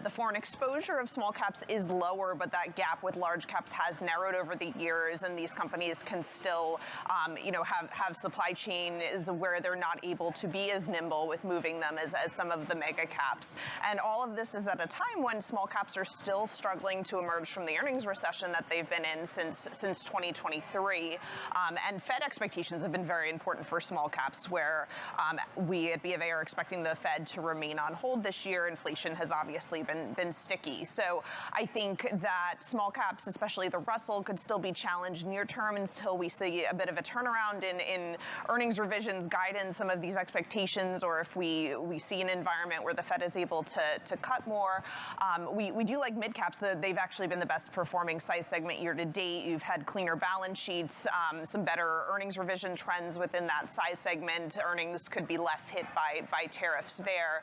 The foreign exposure of small caps is lower, but that gap with large caps has narrowed over the years, and these companies can still, have supply chains where they're not able to be as nimble with moving them as some of the mega caps. And all of this is at a time when small caps are still struggling to emerge from the earnings recession that they've been in since 2023. And Fed expectations have been very important for small caps, where we at BofA are expecting the Fed to remain on hold this year. Inflation has obviously been sticky. So I think that small caps, especially the Russell, could still be challenged near term until we see a bit of a turnaround in earnings revisions, guidance, some of these expectations, or if we see an environment where the Fed is able to cut more. We do like mid caps. They've actually been the best performing size segment year to date. You've had cleaner balance sheets, some better earnings revision trends within that size segment. Earnings could be less hit by tariffs there.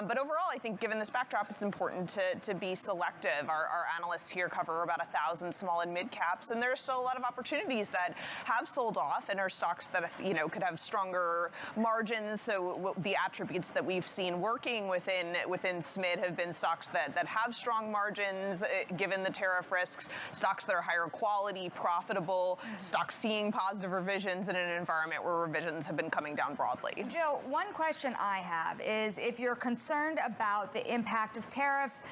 But overall, I think given this backdrop, it's important to be selective. Our analysts here cover about 1,000 small and mid caps, and there are still a lot of opportunities that have sold off and are stocks that could have stronger margins. So the attributes that we've seen working within SMID have been stocks that have strong margins given the tariff risks, stocks that are higher quality, profitable, stocks seeing positive revisions in an environment where revisions have been coming down broadly. Joe, one question I have is if you're concerned about the impact of tariffs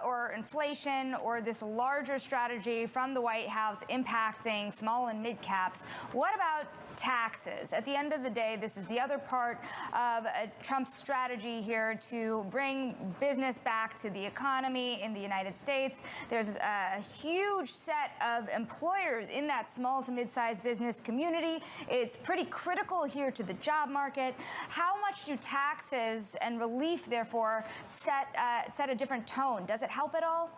or inflation or this larger strategy from the White House impacting small and mid caps, what about taxes? At the end of the day, this is the other part of Trump's strategy here to bring business back to the economy in the United States. There's a huge set of employers in that small to mid-sized business community. It's pretty critical here to the job market. How much do taxes and relief, therefore, set a different tone? Does it help at all?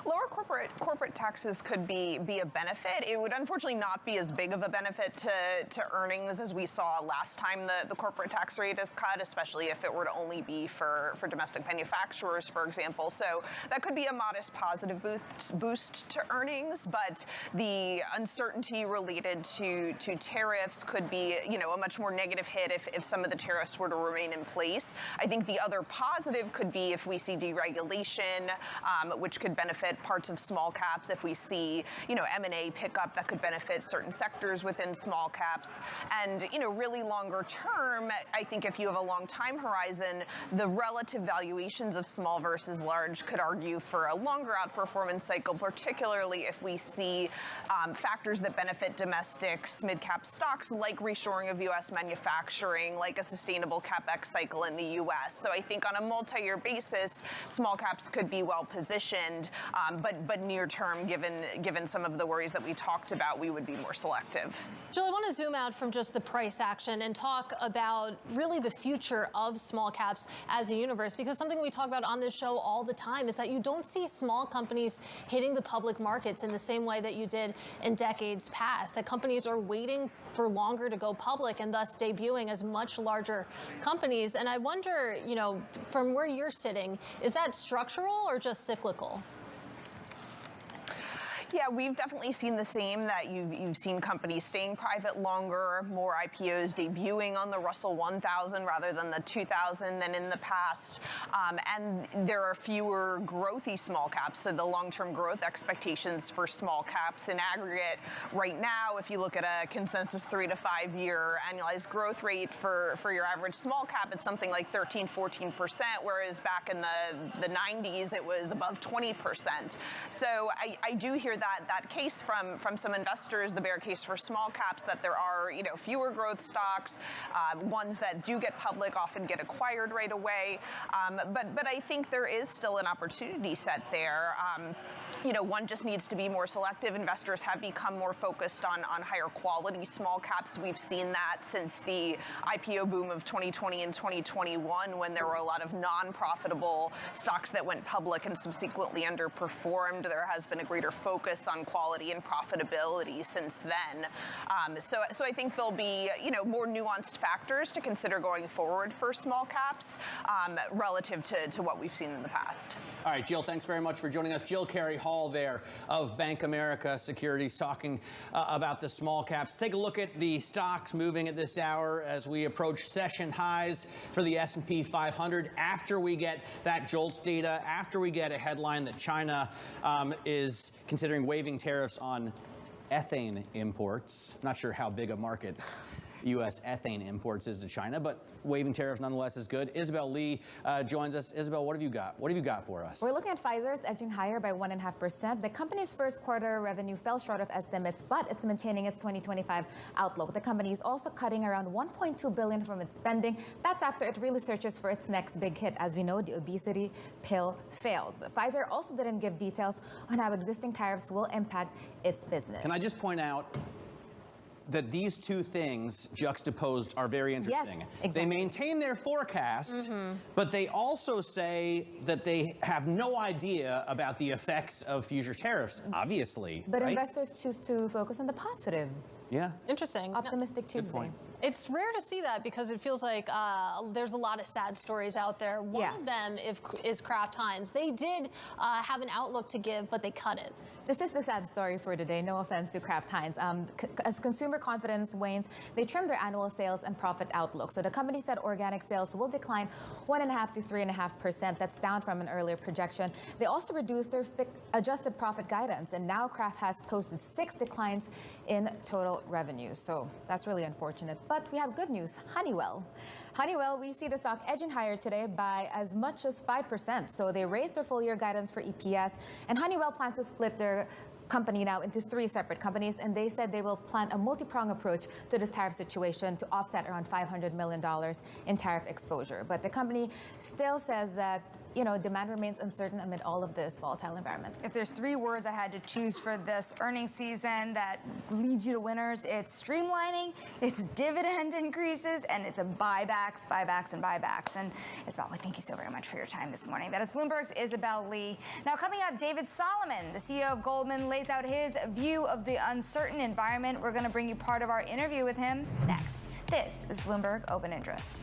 Lower corporate taxes could be a benefit. It would unfortunately not be as big of a benefit to earnings as we saw last time the corporate tax rate is cut, especially if it were to only be for domestic manufacturers, for example. So that could be a modest positive boost to earnings, but the uncertainty related to tariffs could be, a much more negative hit if some of the tariffs were to remain in place. I think the other positive could be if we see deregulation, which could benefit parts of small caps. If we see, M&A pick up, that could benefit certain sectors within small caps. And, really longer term, I think if you have a long time horizon, the relative valuations of small versus large could argue for a longer outperformance cycle, particularly if we see factors that benefit domestic mid-cap stocks, like reshoring of U.S. manufacturing, like a sustainable CapEx cycle in the U.S. So I think on a multi-year basis, small caps could be well positioned. But near term, given some of the worries that we talked about, we would be more selective. Jill, I want to zoom out from just the price action and talk about really the future of small caps as a universe, because something we talk about on this show all the time is that you don't see small companies hitting the public markets in the same way that you did in decades past, that companies are waiting for longer to go public and thus debuting as much larger companies. And I wonder, from where you're sitting, is that structural or just cyclical? Yeah, we've definitely seen the same, that you've seen companies staying private longer, more IPOs debuting on the Russell 1000 rather than the 2000 than in the past. And there are fewer growthy small caps. So the long-term growth expectations for small caps in aggregate right now, if you look at a consensus 3 to 5 year annualized growth rate for your average small cap, it's something like 13, 14%, whereas back in the 90s, it was above 20%. So I do hear that case from some investors, the bear case for small caps, that there are fewer growth stocks, ones that do get public often get acquired right away. But I think there is still an opportunity set there. One just needs to be more selective. Investors have become more focused on higher quality small caps. We've seen that since the IPO boom of 2020 and 2021, when there were a lot of non-profitable stocks that went public and subsequently underperformed. There has been a greater focus focus on quality and profitability since then. So I think there'll be, more nuanced factors to consider going forward for small caps relative to what we've seen in the past. All right, Jill, thanks very much for joining us. Jill Carey Hall there of Bank America Securities talking about the small caps. Take a look at the stocks moving at this hour as we approach session highs for the S&P 500 after we get that JOLTS data, after we get a headline that China is considering waiving tariffs on ethane imports. Not sure how big a market U.S. ethane imports is to China, but waiving tariffs nonetheless is good. Isabel Lee joins us. Isabel, what have you got? What have you got for us? We're looking at Pfizer's edging higher by 1.5%. The company's first quarter revenue fell short of estimates, but it's maintaining its 2025 outlook. The company is also cutting around $1.2 billion from its spending. That's after it really searches for its next big hit. As we know, the obesity pill failed. But Pfizer also didn't give details on how existing tariffs will impact its business. Can I just point out that these two things juxtaposed are very interesting. Yes, exactly. They maintain their forecast, but they also say that they have no idea about the effects of future tariffs, obviously. But right? investors choose to focus on the positive. Yeah. Interesting. Optimistic Good Tuesday. point. It's rare to see that because it feels like there's a lot of sad stories out there. One of them is Kraft Heinz. They did have an outlook to give, but they cut it. This is the sad story for today. No offense to Kraft Heinz. As consumer confidence wanes, they trimmed their annual sales and profit outlook. So the company said organic sales will decline 1.5% to 3.5%. That's down from an earlier projection. They also reduced their adjusted profit guidance, and now Kraft has posted 6 declines in total revenue. So that's really unfortunate. But we have good news. Honeywell, we see the stock edging higher today by as much as 5%. So they raised their full year guidance for EPS, and Honeywell plans to split their company now into 3 separate companies, and they said they will plan a multi-pronged approach to this tariff situation to offset around $500 million in tariff exposure. But the company still says that demand remains uncertain amid all of this volatile environment. If there's 3 words I had to choose for this earnings season that leads you to winners, it's streamlining, it's dividend increases, and it's buybacks, and buybacks. And Isabel, thank you so very much for your time this morning. That is Bloomberg's Isabel Lee. Now coming up, David Solomon, the CEO of Goldman, lays out his view of the uncertain environment. We're going to bring you part of our interview with him next. This is Bloomberg Open Interest.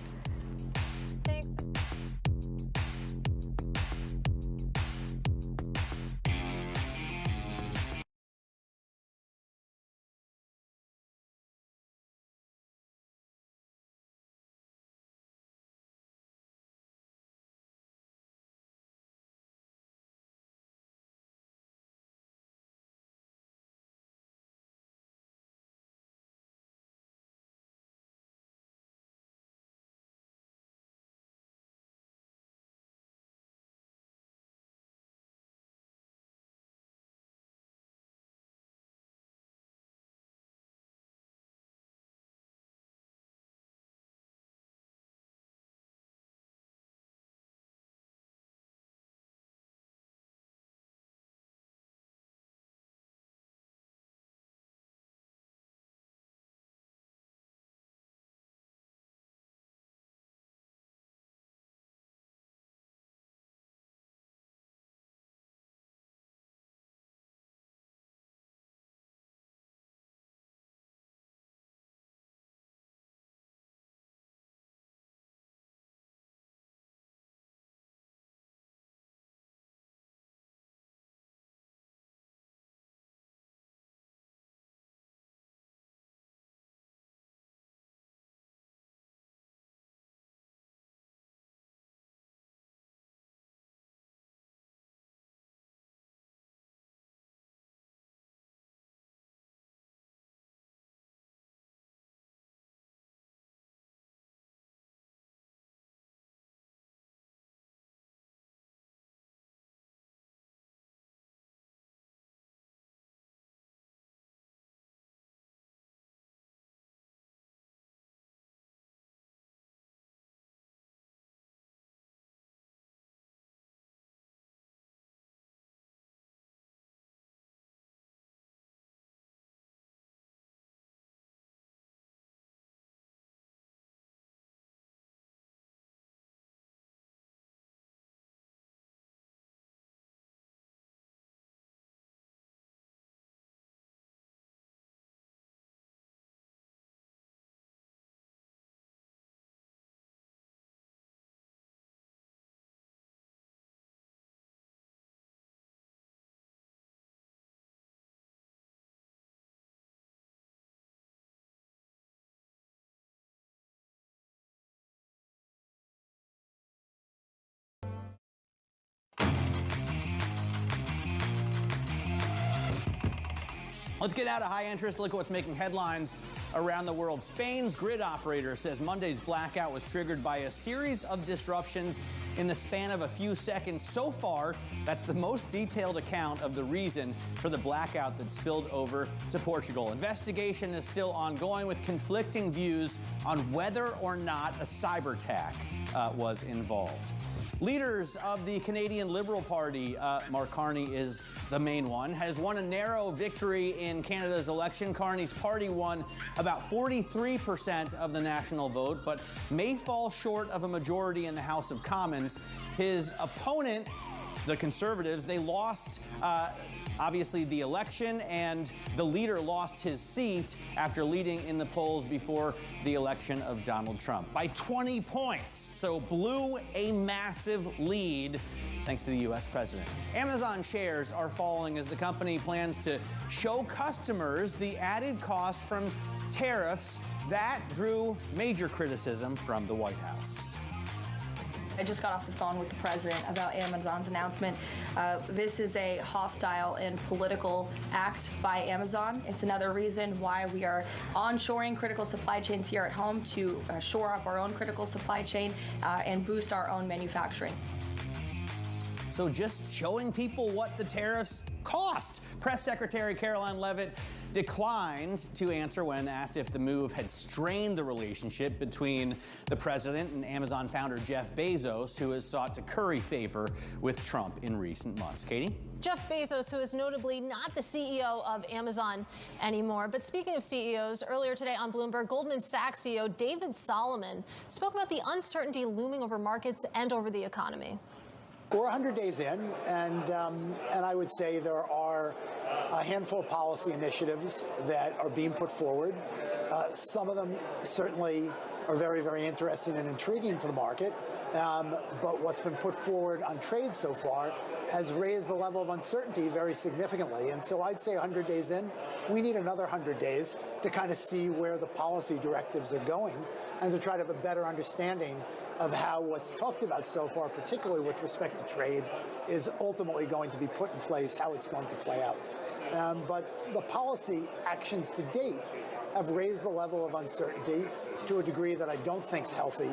Let's get out of high interest. Look at what's making headlines around the world. Spain's grid operator says Monday's blackout was triggered by a series of disruptions in the span of a few seconds. So far, that's the most detailed account of the reason for the blackout that spilled over to Portugal. Investigation is still ongoing with conflicting views on whether or not a cyber attack was involved. Leaders of the Canadian Liberal Party, Mark Carney is the main one, has won a narrow victory in Canada's election. Carney's party won about 43% of the national vote, but may fall short of a majority in the House of Commons. His opponent, the Conservatives, they lost obviously the election, and the leader lost his seat after leading in the polls before the election of Donald Trump by 20 points. So blew a massive lead thanks to the U.S. president. Amazon shares are falling as the company plans to show customers the added cost from tariffs. That drew major criticism from the White House. I just got off the phone with the president about Amazon's announcement. This is a hostile and political act by Amazon. It's another reason why we are onshoring critical supply chains here at home to shore up our own critical supply chain and boost our own manufacturing. So just showing people what the tariffs cost. Press Secretary Caroline Leavitt declined to answer when asked if the move had strained the relationship between the president and Amazon founder Jeff Bezos, who has sought to curry favor with Trump in recent months. Katie? Jeff Bezos, who is notably not the CEO of Amazon anymore. But speaking of CEOs, earlier today on Bloomberg, Goldman Sachs CEO David Solomon spoke about the uncertainty looming over markets and over the economy. We're 100 days in, and I would say there are a handful of policy initiatives that are being put forward. Some of them certainly are very, very interesting and intriguing to the market, but what's been put forward on trade so far has raised the level of uncertainty very significantly. And so I'd say 100 days in, we need another 100 days to kind of see where the policy directives are going and to try to have a better understanding of how what's talked about so far, particularly with respect to trade, is ultimately going to be put in place, how it's going to play out. But the policy actions to date have raised the level of uncertainty to a degree that I don't think is healthy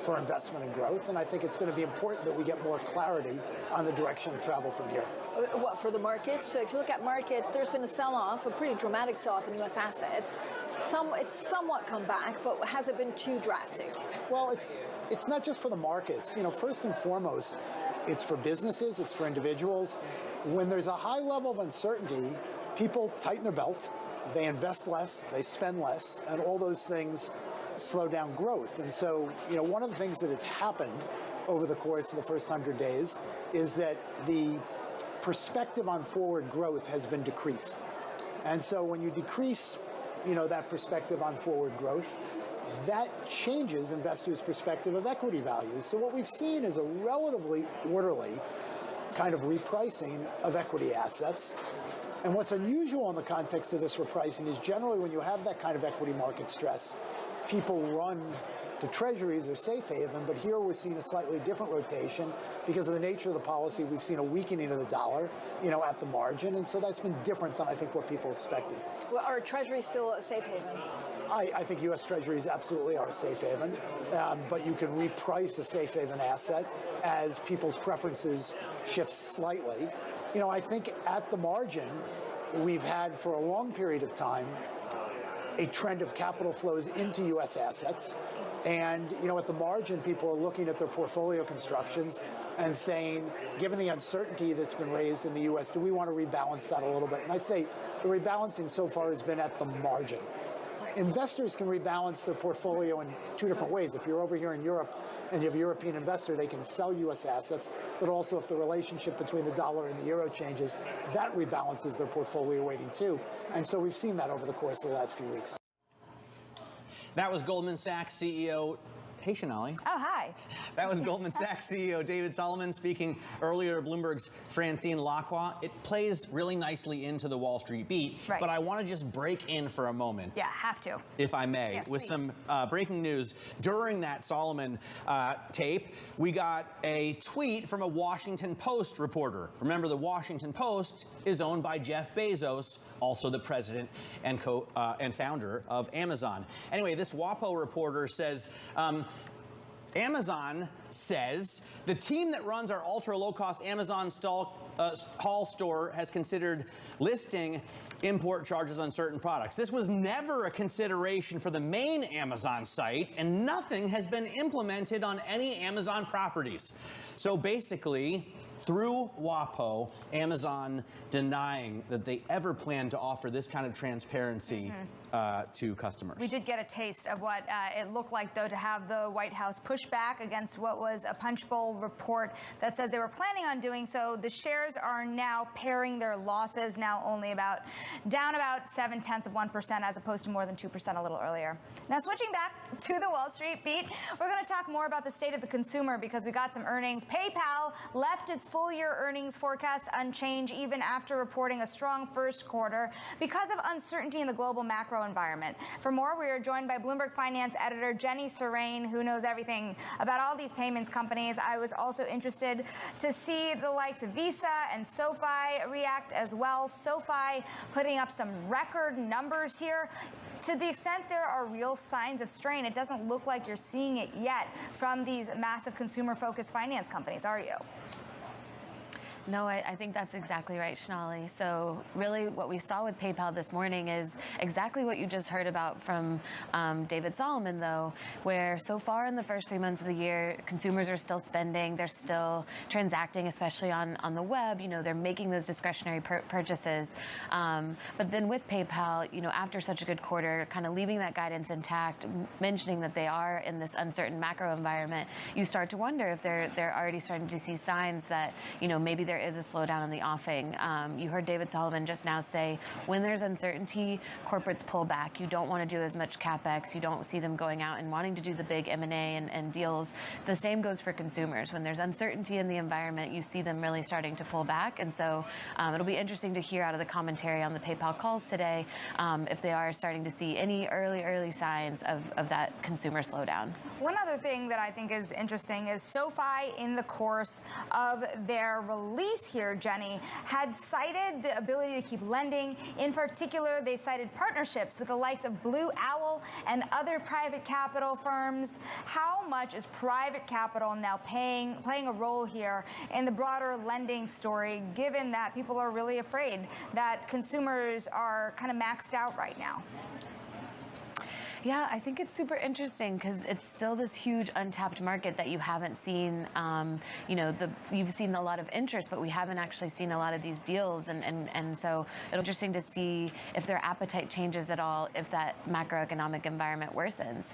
for investment and growth, and I think it's going to be important that we get more clarity on the direction of travel from here. What, for the markets? So if you look at markets, there's been a sell-off, a pretty dramatic sell-off in U.S. assets. It's somewhat come back, but has it been too drastic? Well, it's not just for the markets. You know, first and foremost, it's for businesses, it's for individuals. When there's a high level of uncertainty, people tighten their belt, they invest less, they spend less, and all those things slow down growth. And so, you know, one of the things that has happened over the course of the first 100 days is that the perspective on forward growth has been decreased. And so when you decrease, you know, that perspective on forward growth, that changes investors' perspective of equity values. So what we've seen is a relatively orderly kind of repricing of equity assets. And what's unusual in the context of this repricing is generally when you have that kind of equity market stress, people run to treasuries or safe haven, but here we're seeing a slightly different rotation because of the nature of the policy. We've seen a weakening of the dollar, you know, at the margin, and so that's been different than I think what people expected. Well, are treasuries still a safe haven? I think U.S. Treasuries absolutely are a safe haven, but you can reprice a safe haven asset as people's preferences shift slightly. You know, I think at the margin, we've had for a long period of time a trend of capital flows into U.S. assets. And, you know, at the margin, people are looking at their portfolio constructions and saying, given the uncertainty that's been raised in the U.S., do we want to rebalance that a little bit? And I'd say the rebalancing so far has been at the margin. Investors can rebalance their portfolio in two different ways. If you're over here in Europe and you have a European investor, they can sell U.S. assets, but also if the relationship between the dollar and the euro changes, that rebalances their portfolio weighting too. And so we've seen that over the course of the last few weeks. That was Goldman Sachs CEO Hey, Shonali. Oh, hi. That was Goldman Sachs CEO David Solomon speaking earlier to Bloomberg's Francine Lacroix. It plays really nicely into the Wall Street beat, Right. but I want to just break in for a moment. Yeah, have to. If I may, Yes, with please. some breaking news. During that Solomon tape, we got a tweet from a Washington Post reporter. Remember, the Washington Post is owned by Jeff Bezos, also the president and founder of Amazon. Anyway, this WAPO reporter says, Amazon says the team that runs our ultra low-cost Amazon Hall store has considered listing import charges on certain products. This was never a consideration for the main Amazon site, and nothing has been implemented on any Amazon properties. So basically, through WAPO, Amazon denying that they ever plan to offer this kind of transparency to customers. We did get a taste of what it looked like, though, to have the White House push back against what was a punch bowl report that says they were planning on doing so. The shares are now paring their losses, now only down about 0.7% as opposed to more than 2% a little earlier. Now, switching back to the Wall Street beat, we're going to talk more about the state of the consumer because we got some earnings. PayPal left its full-year earnings forecast unchanged even after reporting a strong first quarter because of uncertainty in the global macro environment. For more, we are joined by Bloomberg Finance editor Jenny Serrain, who knows everything about all these payments companies. I was also interested to see the likes of Visa and SoFi react as well. SoFi putting up some record numbers here. To the extent there are real signs of strain, it doesn't look like you're seeing it yet from these massive consumer-focused finance companies, are you? No, I think that's exactly right, Shonali. So really what we saw with PayPal this morning is exactly what you just heard about from David Solomon, though, where so far in the first 3 months of the year, consumers are still spending, they're still transacting, especially on the web. You know, they're making those discretionary purchases. But then with PayPal, you know, after such a good quarter, kind of leaving that guidance intact, mentioning that they are in this uncertain macro environment, you start to wonder if they're already starting to see signs that, you know, maybe there is a slowdown in the offing. You heard David Solomon just now say, when there's uncertainty, corporates pull back. You don't want to do as much CapEx. You don't see them going out and wanting to do the big M&A and deals. The same goes for consumers. When there's uncertainty in the environment, you see them really starting to pull back. And so it'll be interesting to hear out of the commentary on the PayPal calls today if they are starting to see any early signs of that consumer slowdown. One other thing that I think is interesting is SoFi, in the course of their release here, Jenny, had cited the ability to keep lending. In particular, they cited partnerships with the likes of Blue Owl and other private capital firms. How much is private capital now playing a role here in the broader lending story, given that people are really afraid that consumers are kind of maxed out right now? Yeah, I think it's super interesting because it's still this huge untapped market that you haven't seen. You know, you've seen a lot of interest, but we haven't actually seen a lot of these deals. And so it'll be interesting to see if their appetite changes at all if that macroeconomic environment worsens.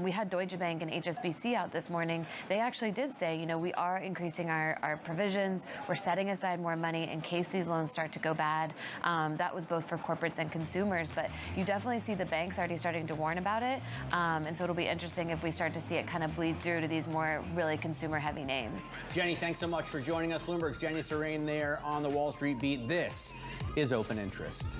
We had Deutsche Bank and HSBC out this morning. They actually did say, you know, we are increasing our provisions. We're setting aside more money in case these loans start to go bad. That was both for corporates and consumers. But you definitely see the banks already starting to warn about it. And so it'll be interesting if we start to see it kind of bleed through to these more really consumer-heavy names. Jenny, thanks so much for joining us. Bloomberg's Jenny Serrain there on the Wall Street Beat. This is Open Interest.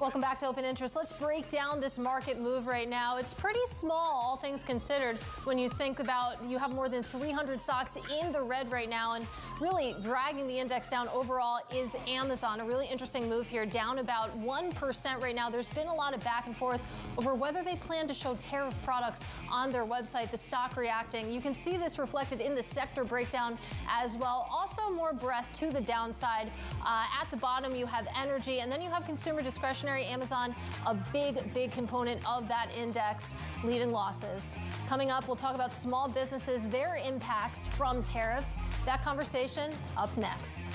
Welcome back to Open Interest. Let's break down this market move right now. It's pretty small, all things considered, when you think about you have more than 300 stocks in the red right now, and really dragging the index down overall is Amazon. A really interesting move here, down about 1% right now. There's been a lot of back and forth over whether they plan to show tariff products on their website. The stock reacting. You can see this reflected in the sector breakdown as well. Also more breadth to the downside. At the bottom, you have energy, and then you have consumer discretionary. Amazon, a big component of that index, leading losses. Coming up, we'll talk about small businesses, their impacts from tariffs. That conversation up next.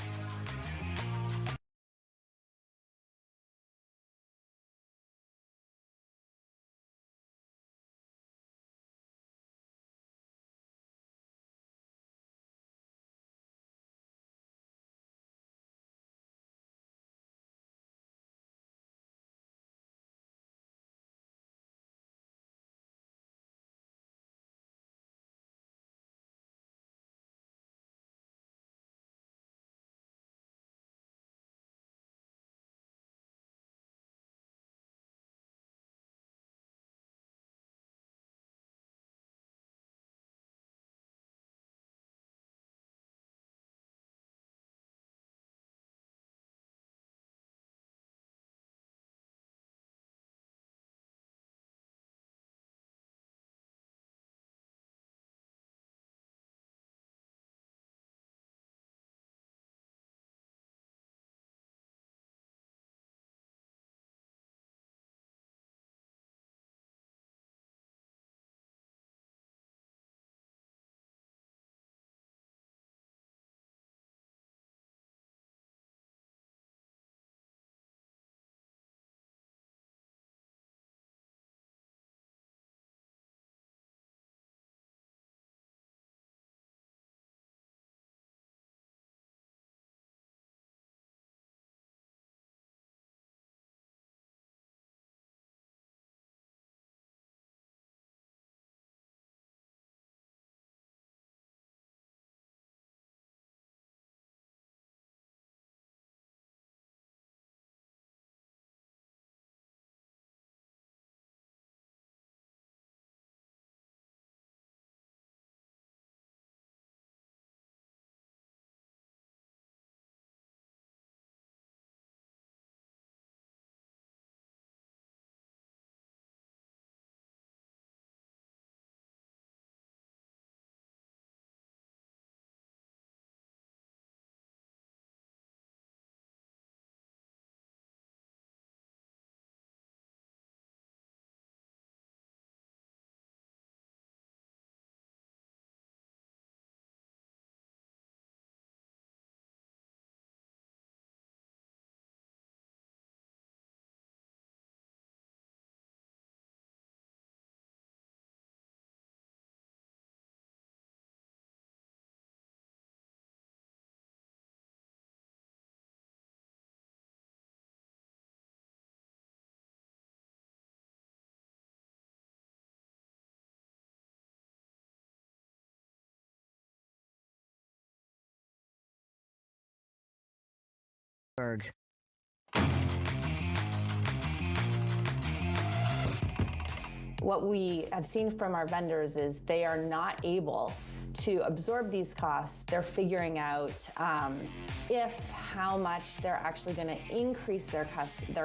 What we have seen from our vendors is they are not able to absorb these costs. They're figuring out how much they're actually going to increase their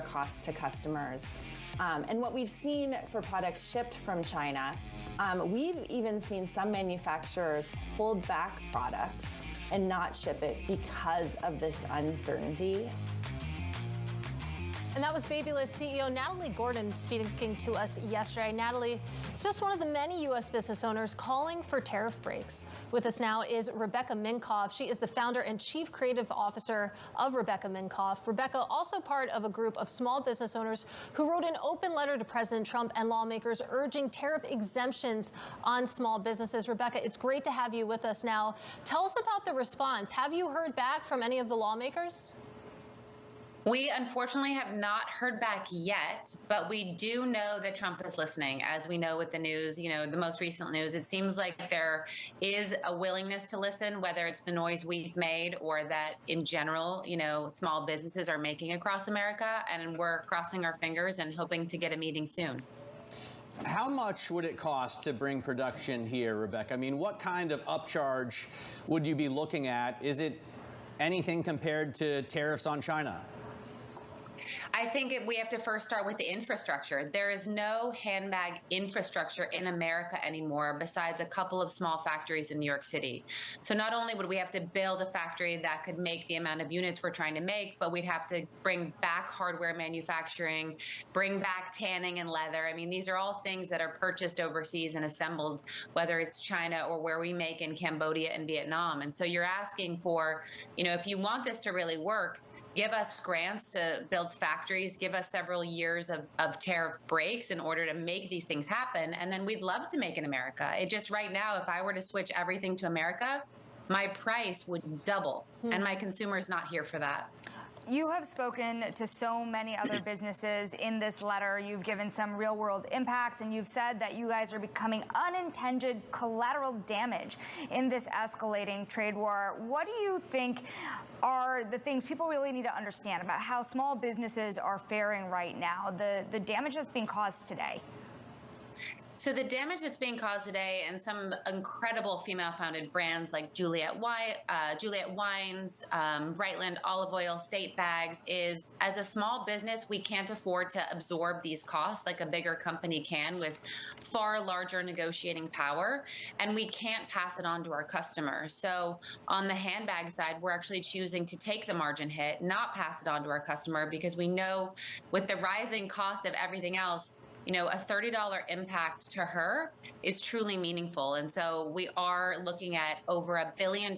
costs to customers. And what we've seen for products shipped from China, we've even seen some manufacturers hold back products and not ship it because of this uncertainty. And that was Babylist CEO Natalie Gordon speaking to us yesterday. Natalie is just one of the many U.S. business owners calling for tariff breaks. With us now is Rebecca Minkoff. She is the founder and chief creative officer of Rebecca Minkoff. Rebecca, also part of a group of small business owners who wrote an open letter to President Trump and lawmakers urging tariff exemptions on small businesses. Rebecca, it's great to have you with us now. Tell us about the response. Have you heard back from any of the lawmakers? We unfortunately have not heard back yet, but we do know that Trump is listening. As we know with the news, the most recent news, it seems like there is a willingness to listen, whether it's the noise we've made or that in general, small businesses are making across America. And we're crossing our fingers and hoping to get a meeting soon. How much would it cost to bring production here, Rebecca? I mean, what kind of upcharge would you be looking at? Is it anything compared to tariffs on China? I think we have to first start with the infrastructure. There is no handbag infrastructure in America anymore besides a couple of small factories in New York City. So not only would we have to build a factory that could make the amount of units we're trying to make, but we'd have to bring back hardware manufacturing, bring back tanning and leather. I mean, these are all things that are purchased overseas and assembled, whether it's China or where we make in Cambodia and Vietnam. And so you're asking for, if you want this to really work, give us grants to build factories, give us several years of tariff breaks in order to make these things happen. And then we'd love to make in America. It just right now, if I were to switch everything to America, my price would double. And my consumer is not here for that. You have spoken to so many other businesses in this letter. You've given some real world impacts, and you've said that you guys are becoming unintended collateral damage in this escalating trade war. What do you think are the things people really need to understand about how small businesses are faring right now, the damage that's being caused today? So the damage that's being caused today, and some incredible female-founded brands like Juliet Wines, Brightland Olive Oil, State Bags, is as a small business, we can't afford to absorb these costs like a bigger company can with far larger negotiating power, and we can't pass it on to our customers. So on the handbag side, we're actually choosing to take the margin hit, not pass it on to our customer, because we know with the rising cost of everything else, a $30 impact to her is truly meaningful. And so we are looking at over $1 billion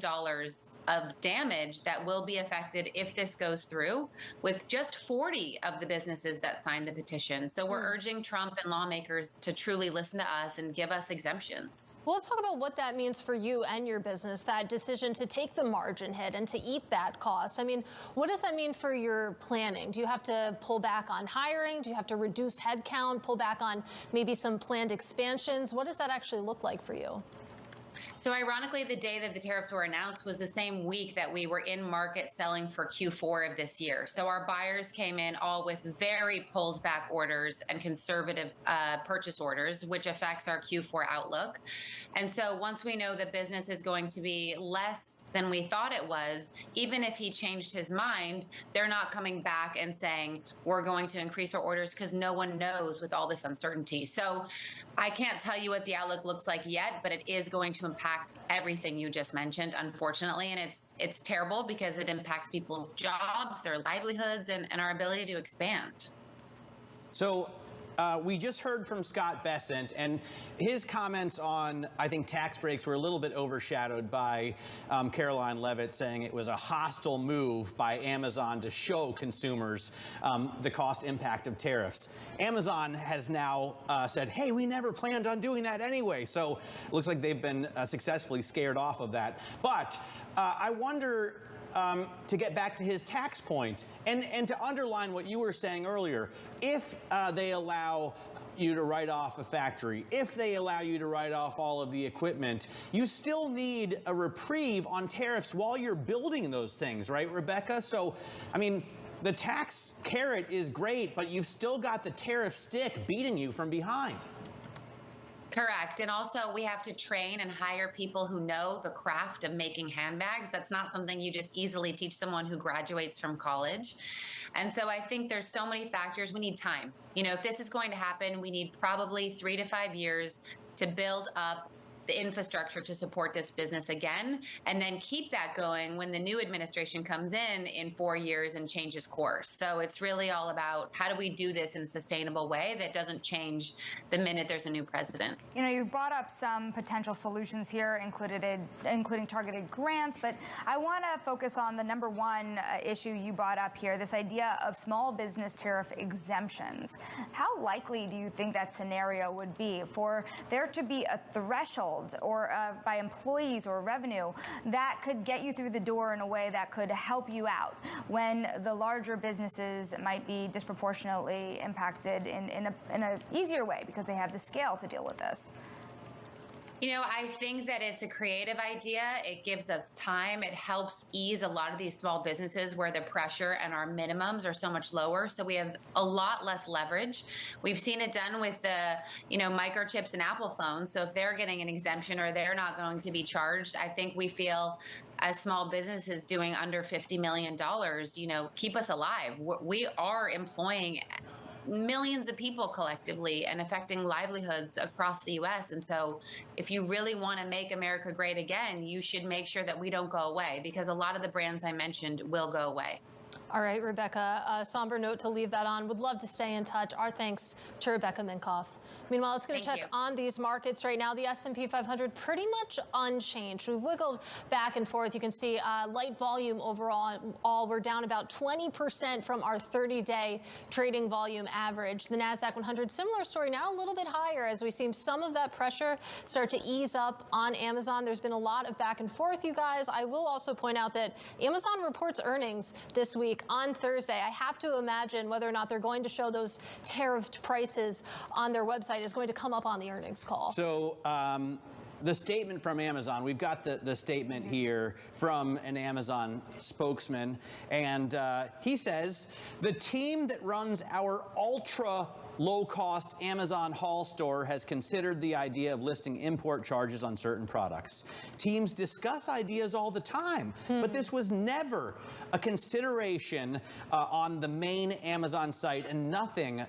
of damage that will be affected if this goes through, with just 40 of the businesses that signed the petition. So we're urging Trump and lawmakers to truly listen to us and give us exemptions. Well, let's talk about what that means for you and your business, that decision to take the margin hit and to eat that cost. I mean, what does that mean for your planning? Do you have to pull back on hiring? Do you have to reduce headcount, pull back on maybe some planned expansions? What does that actually look like for you? So ironically, the day that the tariffs were announced was the same week that we were in market selling for Q4 of this year. So our buyers came in all with very pulled back orders and conservative purchase orders, which affects our Q4 outlook. And so once we know the business is going to be less than we thought it was, even if he changed his mind, they're not coming back and saying, we're going to increase our orders, because no one knows with all this uncertainty. So I can't tell you what the outlook looks like yet, but it is going to impact everything you just mentioned, unfortunately. And it's terrible because it impacts people's jobs, their livelihoods, and our ability to expand. So we just heard from Scott Bessent, and his comments on, I think, tax breaks were a little bit overshadowed by Caroline Leavitt saying it was a hostile move by Amazon to show consumers the cost impact of tariffs. Amazon has now said, hey, we never planned on doing that anyway. So it looks like they've been successfully scared off of that. But I wonder, to get back to his tax point and to underline what you were saying earlier, if they allow you to write off a factory, if they allow you to write off all of the equipment, you still need a reprieve on tariffs while you're building those things, right, Rebecca? So, I mean, the tax carrot is great, but you've still got the tariff stick beating you from behind. Correct. And also we have to train and hire people who know the craft of making handbags. That's not something you just easily teach someone who graduates from college. And so I think there's so many factors. We need time. If this is going to happen, we need probably 3 to 5 years to build up the infrastructure to support this business again, and then keep that going when the new administration comes in 4 years and changes course. So it's really all about how do we do this in a sustainable way that doesn't change the minute there's a new president. You brought up some potential solutions here, including targeted grants, but I want to focus on the number one issue you brought up here, this idea of small business tariff exemptions. How likely do you think that scenario would be for there to be a threshold yield or by employees or revenue that could get you through the door in a way that could help you out when the larger businesses might be disproportionately impacted in a easier way because they have the scale to deal with this? You know, I think that it's a creative idea. It gives us time. It helps ease a lot of these small businesses where the pressure and our minimums are so much lower. So we have a lot less leverage. We've seen it done with the, microchips and Apple phones. So if they're getting an exemption or they're not going to be charged, I think we feel as small businesses doing under $50 million, keep us alive. We are employing millions of people collectively and affecting livelihoods across the U.S. And so if you really want to make America great again, you should make sure that we don't go away, because a lot of the brands I mentioned will go away. All right, Rebecca, a somber note to leave that on. Would love to stay in touch. Our thanks to Rebecca Minkoff. Meanwhile, let's get a check on these markets right now. The S&P 500 pretty much unchanged. We've wiggled back and forth. You can see light volume overall. We're down about 20% from our 30-day trading volume average. The NASDAQ 100, similar story now, a little bit higher as we see some of that pressure start to ease up on Amazon. There's been a lot of back and forth, you guys. I will also point out that Amazon reports earnings this week on Thursday. I have to imagine whether or not they're going to show those tariffed prices on their website is going to come up on the earnings call. So the statement from Amazon, we've got the statement here from an Amazon spokesman, and he says, the team that runs our ultra low-cost Amazon haul store has considered the idea of listing import charges on certain products. Teams discuss ideas all the time, but this was never a consideration on the main Amazon site, and nothing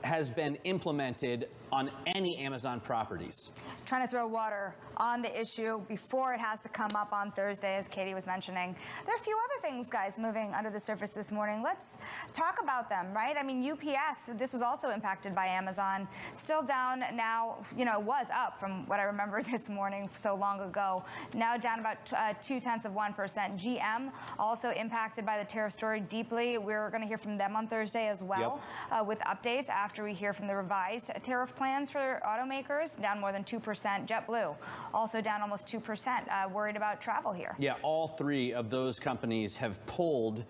has been implemented on any Amazon properties. Trying to throw water on the issue before it has to come up on Thursday, as Katie was mentioning. There are a few other things, guys, moving under the surface this morning. Let's talk about them, right? I mean, UPS, this was also impacted by Amazon. Still down now, was up from what I remember this morning so long ago. Now down about 0.2%. GM also impacted by the tariff story deeply. We're going to hear from them on Thursday as well, with updates after we hear from the revised tariff plans for automakers, down more than 2%. JetBlue also down almost 2%, worried about travel here. Yeah, all three of those companies have pulled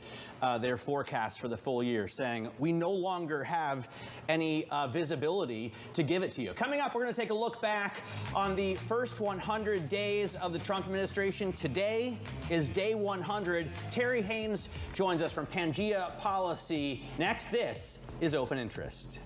their forecast for the full year, saying we no longer have any visibility to give it to you. Coming up, we're going to take a look back on the first 100 days of the Trump administration. Today is day 100. Terry Haynes joins us from Pangea Policy. Next, this is Open Interest.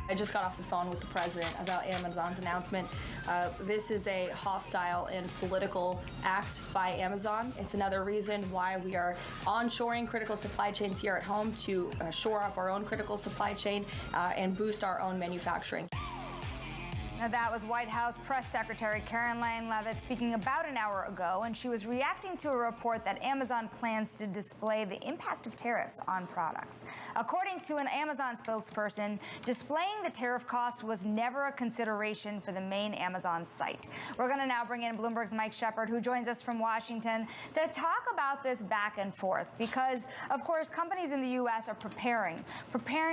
I just got off the phone with the president about Amazon's announcement. This is a hostile and political act by Amazon. It's another reason why we are onshoring critical supply chains here at home to shore up our own critical supply chain and boost our own manufacturing. Now, that was White House Press Secretary Caroline Leavitt speaking about an hour ago, and she was reacting to a report that Amazon plans to display the impact of tariffs on products. According to an Amazon spokesperson, displaying the tariff cost was never a consideration for the main Amazon site. We're going to now bring in Bloomberg's Mike Shepard, who joins us from Washington, to talk about this back and forth, because, of course, companies in the U.S. are preparing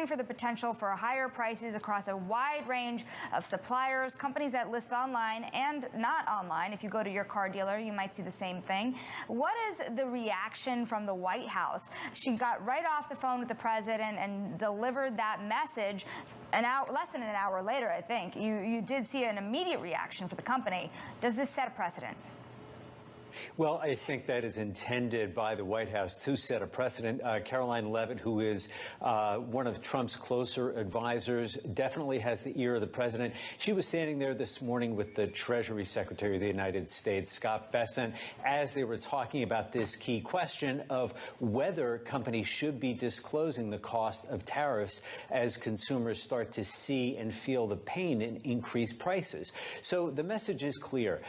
for the potential for higher prices across a wide range of suppliers, companies that list online and not online. If you go to your car dealer, you might see the same thing. What is the reaction from the White House? She got right off the phone with the president and delivered that message less than an hour later, I think. You did see an immediate reaction for the company. Does this set a precedent? Well, I think that is intended by the White House to set a precedent. Caroline Leavitt, who is one of Trump's closer advisors, definitely has the ear of the president. She was standing there this morning with the Treasury Secretary of the United States, Scott Bessent, as they were talking about this key question of whether companies should be disclosing the cost of tariffs as consumers start to see and feel the pain in increased prices. So the message is clear.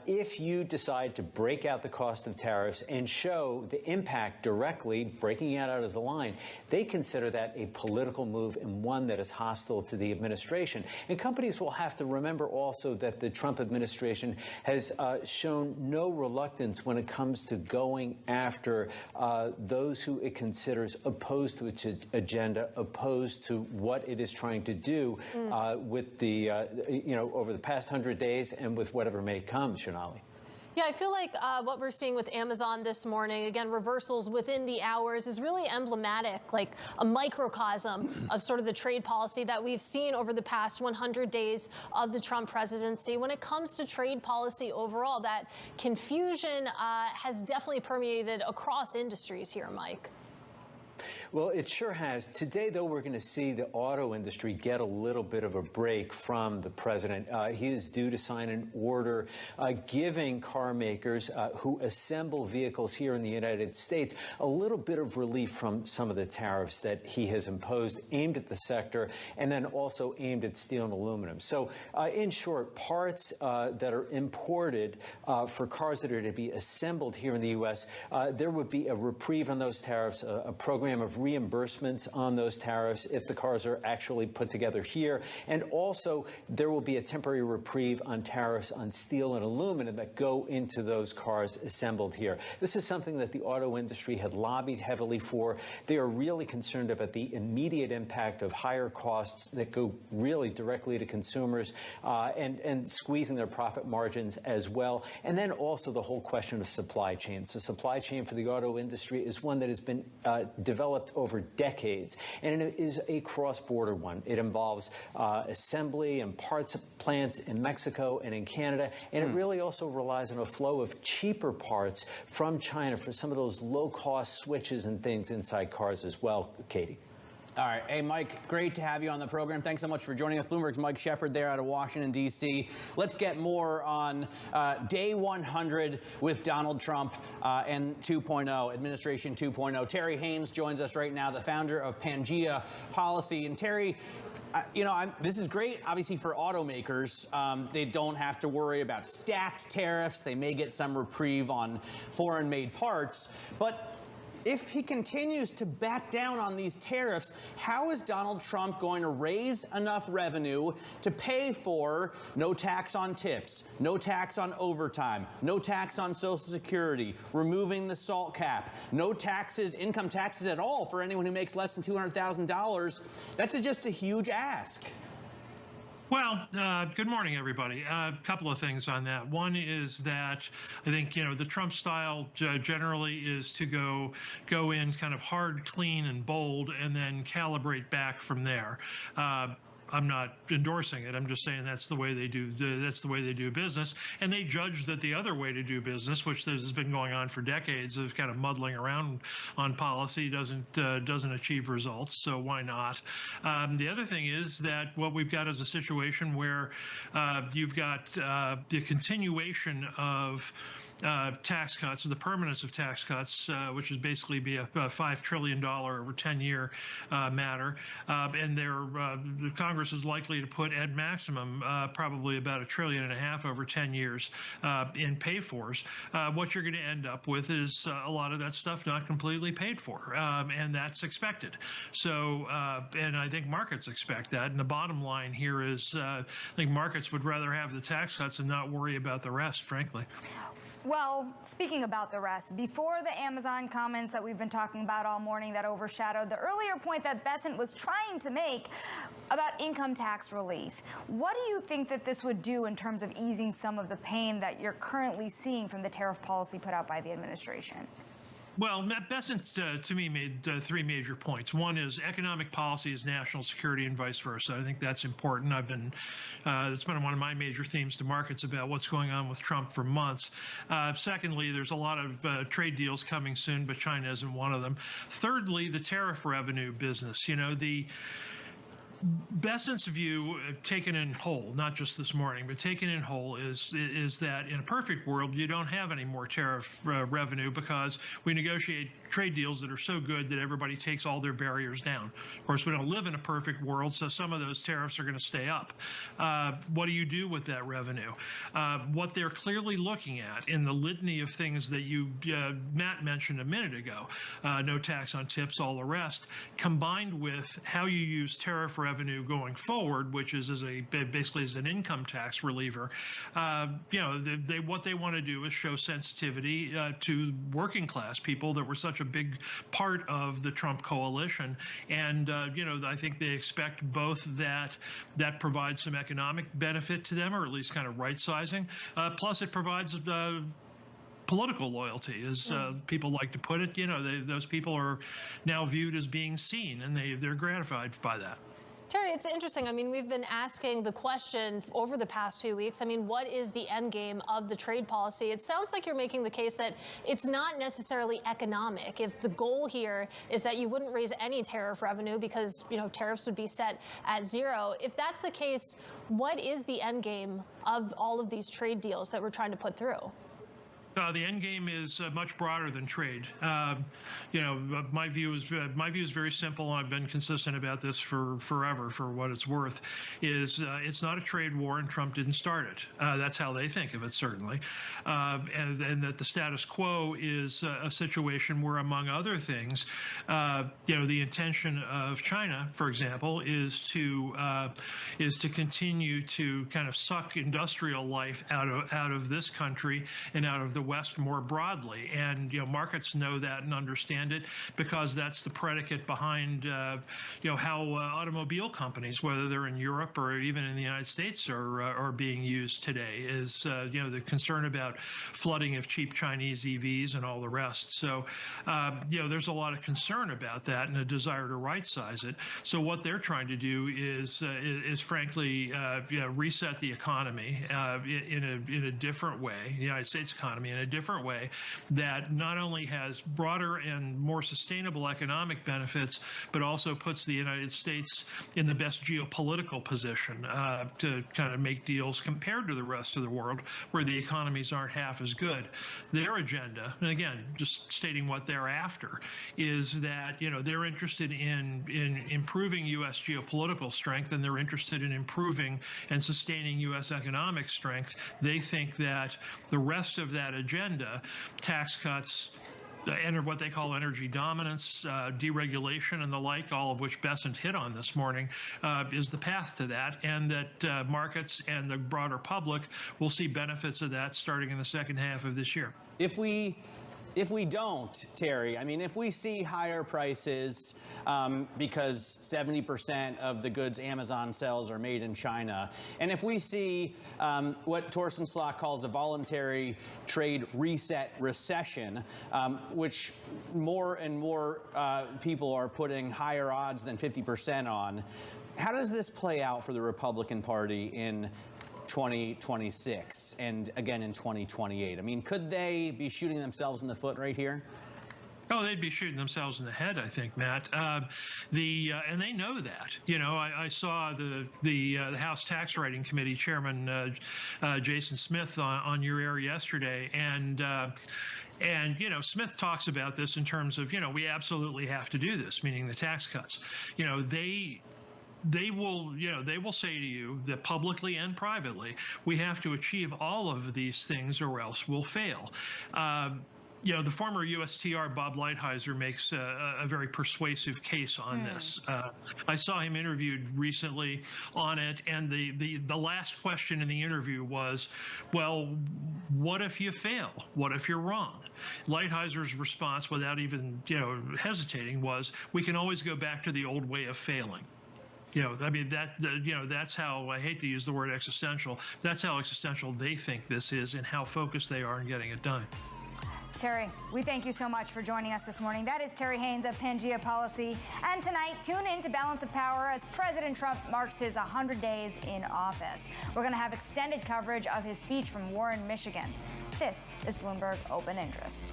If you decide to break out the cost of tariffs and show the impact directly, breaking it out as a line, they consider that a political move and one that is hostile to the administration. And companies will have to remember also that the Trump administration has shown no reluctance when it comes to going after those who it considers opposed to its agenda, opposed to what it is trying to do with the, over the past 100 days and with whatever may come, Shonali. Yeah, I feel like what we're seeing with Amazon this morning, again, reversals within the hours, is really emblematic, like a microcosm of sort of the trade policy that we've seen over the past 100 days of the Trump presidency. When it comes to trade policy overall, that confusion has definitely permeated across industries here, Mike. Well, it sure has. Today, though, we're going to see the auto industry get a little bit of a break from the president. He is due to sign an order giving car makers who assemble vehicles here in the United States a little bit of relief from some of the tariffs that he has imposed aimed at the sector and then also aimed at steel and aluminum. So, in short, parts that are imported for cars that are to be assembled here in the U.S., there would be a reprieve on those tariffs, a program of reimbursements on those tariffs if the cars are actually put together here. And also, there will be a temporary reprieve on tariffs on steel and aluminum that go into those cars assembled here. This is something that the auto industry had lobbied heavily for. They are really concerned about the immediate impact of higher costs that go really directly to consumers and squeezing their profit margins as well. And then also the whole question of supply chains. The supply chain for the auto industry is one that has been developed over decades, and it is a cross-border one. It involves assembly and parts plants in Mexico and in Canada, and it really also relies on a flow of cheaper parts from China for some of those low-cost switches and things inside cars as well, Katie. All right. Hey, Mike, great to have you on the program. Thanks so much for joining us. Bloomberg's Mike Shepard there out of Washington, D.C. Let's get more on day 100 with Donald Trump and 2.0, Administration 2.0. Terry Haynes joins us right now, the founder of Pangea Policy. And Terry, this is great, obviously, for automakers. They don't have to worry about stacked tariffs. They may get some reprieve on foreign-made parts. But if he continues to back down on these tariffs, how is Donald Trump going to raise enough revenue to pay for no tax on tips, no tax on overtime, no tax on Social Security, removing the SALT cap, no taxes, income taxes at all for anyone who makes less than $200,000? That's just a huge ask. Well, good morning, everybody. A couple of things on that. One is that I think, the Trump style generally is to go in kind of hard, clean, and bold, and then calibrate back from there. I'm not endorsing it. I'm just saying that's the way they do. That's the way they do business, and they judge that the other way to do business, which has been going on for decades, of kind of muddling around on policy, doesn't achieve results. So why not? The other thing is that what we've got is a situation where you've got the continuation of tax cuts, the permanence of tax cuts, which is basically be a $5 trillion over 10-year matter, and the Congress is likely to put at maximum probably about $1.5 trillion over 10 years in pay-fors. What you're going to end up with is a lot of that stuff not completely paid for, and that's expected. So, and I think markets expect that. And the bottom line here is, I think markets would rather have the tax cuts and not worry about the rest, frankly. Well, speaking about the rest, before the Amazon comments that we've been talking about all morning that overshadowed the earlier point that Bessent was trying to make about income tax relief, what do you think that this would do in terms of easing some of the pain that you're currently seeing from the tariff policy put out by the administration? Well, Bessent, to me, made three major points. One is economic policy is national security and vice versa. I think that's important. It's been one of my major themes to markets about what's going on with Trump for months. Secondly, there's a lot of trade deals coming soon, but China isn't one of them. Thirdly, the tariff revenue business. You know, Bessent's view, taken in whole, not just this morning, but taken in whole, is that in a perfect world, you don't have any more tariff revenue because we negotiate trade deals that are so good that everybody takes all their barriers down. Of course, we don't live in a perfect world, so some of those tariffs are going to stay up. What do you do with that revenue? What they're clearly looking at in the litany of things that Matt mentioned a minute ago, no tax on tips, all the rest, combined with how you use tariff revenue going forward, which is basically as an income tax reliever. What they want to do is show sensitivity to working class people that were such a big part of the Trump coalition, and I think they expect both that provides some economic benefit to them, or at least kind of right sizing. Plus, it provides political loyalty, as people like to put it. Those people are now viewed as being seen, and they're gratified by that. Terry, it's interesting. I mean, we've been asking the question over the past few weeks. I mean, what is the end game of the trade policy? It sounds like you're making the case that it's not necessarily economic. If the goal here is that you wouldn't raise any tariff revenue because, tariffs would be set at zero. If that's the case, what is the end game of all of these trade deals that we're trying to put through? The end game is much broader than trade. My view is very simple, and I've been consistent about this for forever, for what it's worth. It's not a trade war, and Trump didn't start it. That's how they think of it, certainly, and that the status quo is a situation where, among other things, the intention of China, for example, is to continue to kind of suck industrial life out of this country and out of the West more broadly. And markets know that and understand it, because that's the predicate behind how automobile companies, whether they're in Europe or even in the United States, are being used today, is the concern about flooding of cheap Chinese EVs and all the rest. So there's a lot of concern about that and a desire to right size it. So what they're trying to do is frankly reset the economy in a different way, the United States economy in a different way, that not only has broader and more sustainable economic benefits, but also puts the United States in the best geopolitical position to kind of make deals compared to the rest of the world, where the economies aren't half as good. Their agenda, and again, just stating what they're after, is that they're interested in improving U.S. geopolitical strength, and they're interested in improving and sustaining U.S. economic strength. They think that the rest of that agenda, tax cuts, and what they call energy dominance, deregulation, and the like, all of which Bessent hit on this morning, is the path to that, and that markets and the broader public will see benefits of that starting in the second half of this year. If we don't, Terry, I mean, if we see higher prices because 70% of the goods Amazon sells are made in China, and if we see what Torsten Slot calls a voluntary trade reset recession, which more and more people are putting higher odds than 50% on, How does this play out for the Republican Party in 2026 and again in 2028? I mean, could they be shooting themselves in the foot right here? Oh, they'd be shooting themselves in the head, I think, Matt. And they know that. You know, I saw the House Tax Writing Committee Chairman Jason Smith on your air yesterday, and you know, Smith talks about this in terms of, you know, we absolutely have to do this, meaning the tax cuts. You know, they will say to you that publicly and privately, we have to achieve all of these things or else we'll fail. You know, the former USTR, Bob Lighthizer, makes a very persuasive case on this. I saw him interviewed recently on it, and the last question in the interview was, well, what if you fail? What if you're wrong? Lighthizer's response, without even, you know, hesitating, was, we can always go back to the old way of failing. You know, I mean, you know, that's how, I hate to use the word existential, that's how existential they think this is and how focused they are in getting it done. Terry, we thank you so much for joining us this morning. That is Terry Haynes of Pangea Policy. And tonight, tune in to Balance of Power as President Trump marks his 100 days in office. We're going to have extended coverage of his speech from Warren, Michigan. This is Bloomberg Open Interest.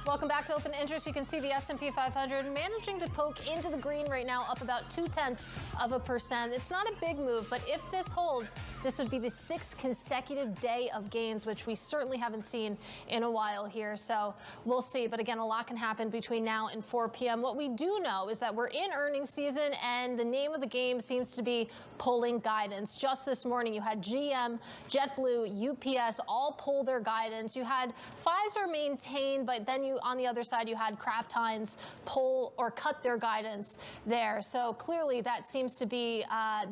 Welcome back to Open Interest. You can see the S&P 500 managing to poke into the green right now, up about 0.2%. It's not a big move, but if this holds, this would be the 6th consecutive day of gains, which we certainly haven't seen in a while here. So we'll see. But again, a lot can happen between now and 4 p.m. What we do know is that we're in earnings season, and the name of the game seems to be pulling guidance. Just this morning, you had GM, JetBlue, UPS all pull their guidance. You had Pfizer maintain, but then on the other side, you had Kraft Heinz pull or cut their guidance there. So clearly that seems to be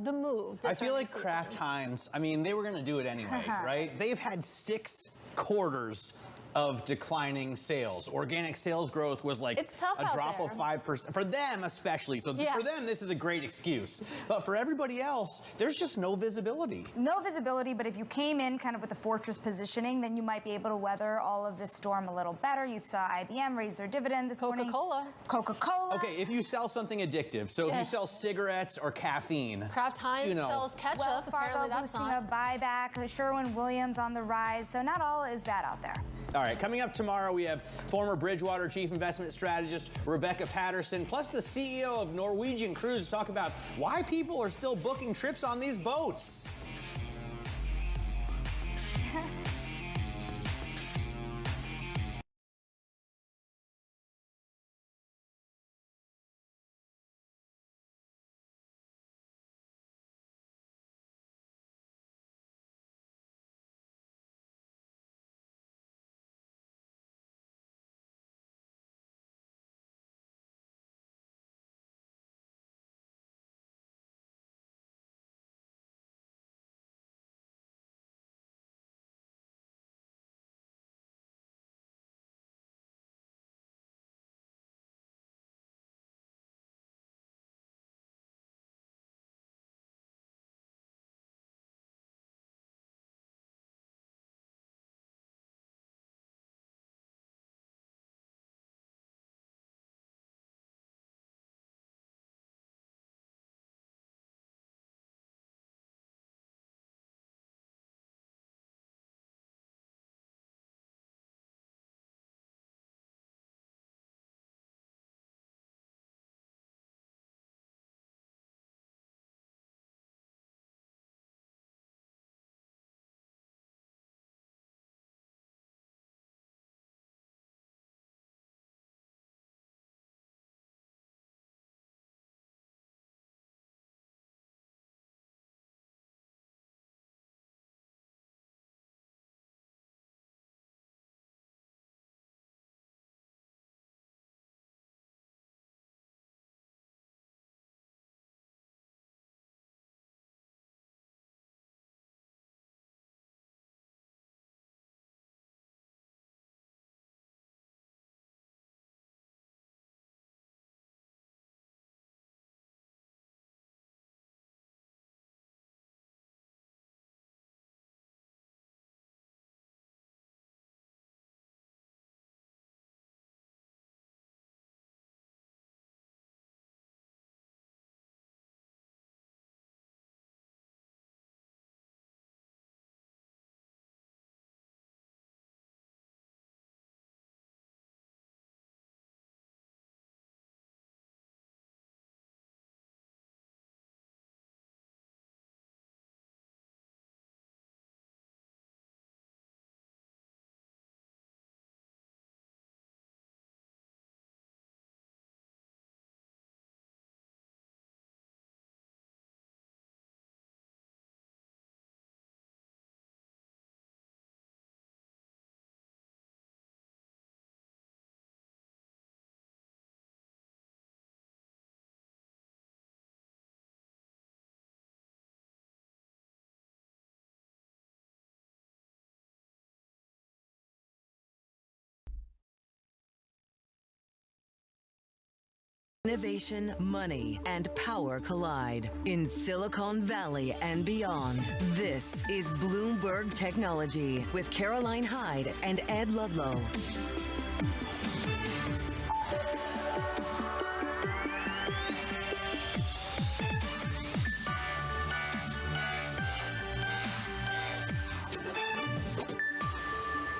the move. I feel like Kraft Heinz, I mean, they were going to do it anyway, right? They've had 6 quarters of declining sales. Organic sales growth was like a drop of 5%. For them especially. So for them, this is a great excuse. But for everybody else, there's just no visibility. No visibility, but if you came in kind of with a fortress positioning, then you might be able to weather all of this storm a little better. You saw IBM raise their dividend this morning. Coca-Cola. Okay, if you sell something addictive, so if you sell cigarettes or caffeine. Kraft Heinz sells ketchup. Wells Fargo boosting a buyback. Sherwin-Williams on the rise. So not all is bad out there. All right, coming up tomorrow, we have former Bridgewater Chief Investment Strategist Rebecca Patterson, plus the CEO of Norwegian Cruise to talk about why people are still booking trips on these boats. Innovation, money, and power collide in Silicon Valley and beyond. This is Bloomberg Technology with Caroline Hyde and Ed Ludlow.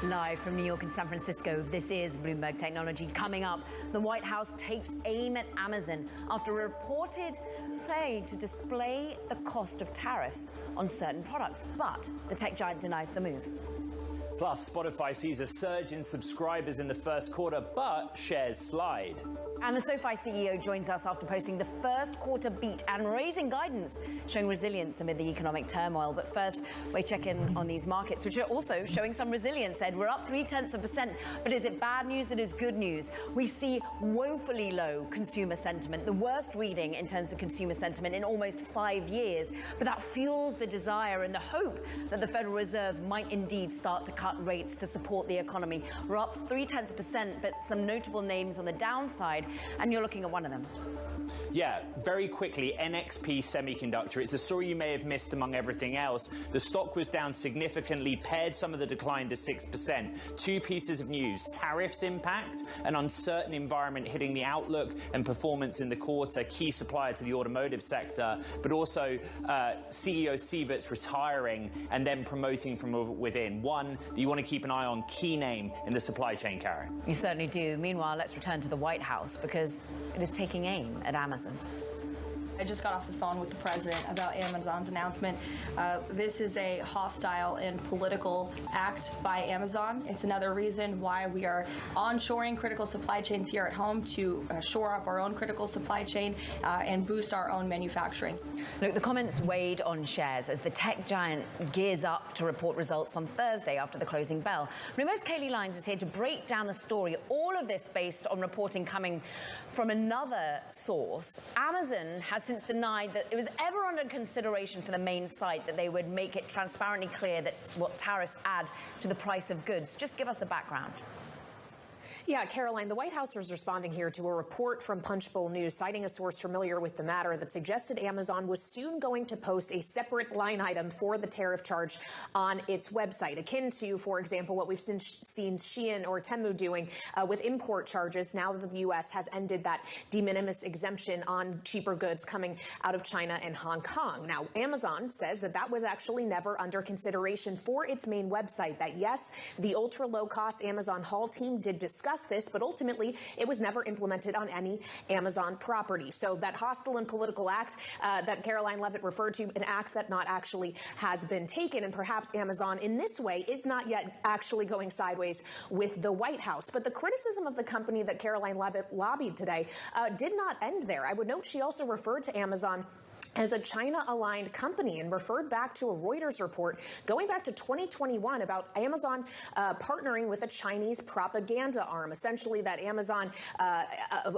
Live from New York and San Francisco, this is Bloomberg Technology. Coming up, the White House takes aim at Amazon after a reported play to display the cost of tariffs on certain products. But the tech giant denies the move. Plus, Spotify sees a surge in subscribers in the first quarter, but shares slide. And the SoFi CEO joins us after posting the first quarter beat and raising guidance, showing resilience amid the economic turmoil. But first, we check in on these markets, which are also showing some resilience. Ed, we're up 0.3%. But is it bad news that is good news? We see woefully low consumer sentiment, the worst reading in terms of consumer sentiment in almost 5 years. But that fuels the desire and the hope that the Federal Reserve might indeed start to cut rates to support the economy. We're up 0.3%, but some notable names on the downside. And you're looking at one of them. Yeah, very quickly, NXP Semiconductor. It's a story you may have missed among everything else. The stock was down significantly, pared some of the decline to 6%. Two pieces of news: tariffs impact, an uncertain environment hitting the outlook and performance in the quarter, key supplier to the automotive sector, but also CEO Sievert's retiring and then promoting from within. One that you want to keep an eye on, key name in the supply chain, Karen. You certainly do. Meanwhile, let's return to the White House because it is taking aim at Amazon. I just got off the phone with the president about Amazon's announcement. This is a hostile and political act by Amazon. It's another reason why we are onshoring critical supply chains here at home to shore up our own critical supply chain and boost our own manufacturing. Look, the comments weighed on shares as the tech giant gears up to report results on Thursday after the closing bell. Bloomberg's Kaylee Lyons is here to break down the story. All of this based on reporting coming from another source. Amazon has since denied that it was ever under consideration for the main site that they would make it transparently clear that what tariffs add to the price of goods. Just give us the background. Yeah, Caroline, the White House was responding here to a report from Punchbowl News, citing a source familiar with the matter that suggested Amazon was soon going to post a separate line item for the tariff charge on its website, akin to, for example, what we've seen Shein or Temu doing with import charges now that the U.S. has ended that de minimis exemption on cheaper goods coming out of China and Hong Kong. Now, Amazon says that that was actually never under consideration for its main website, that yes, the ultra low-cost Amazon Haul team did discuss this, but ultimately it was never implemented on any Amazon property. So that hostile and political act that Caroline Levitt referred to, an act that not actually has been taken, and perhaps Amazon in this way is not yet actually going sideways with the White House. But the criticism of the company that Caroline Levitt lobbied today did not end there. I would note she also referred to Amazon as a China-aligned company and referred back to a Reuters report going back to 2021 about Amazon partnering with a Chinese propaganda arm, essentially that Amazon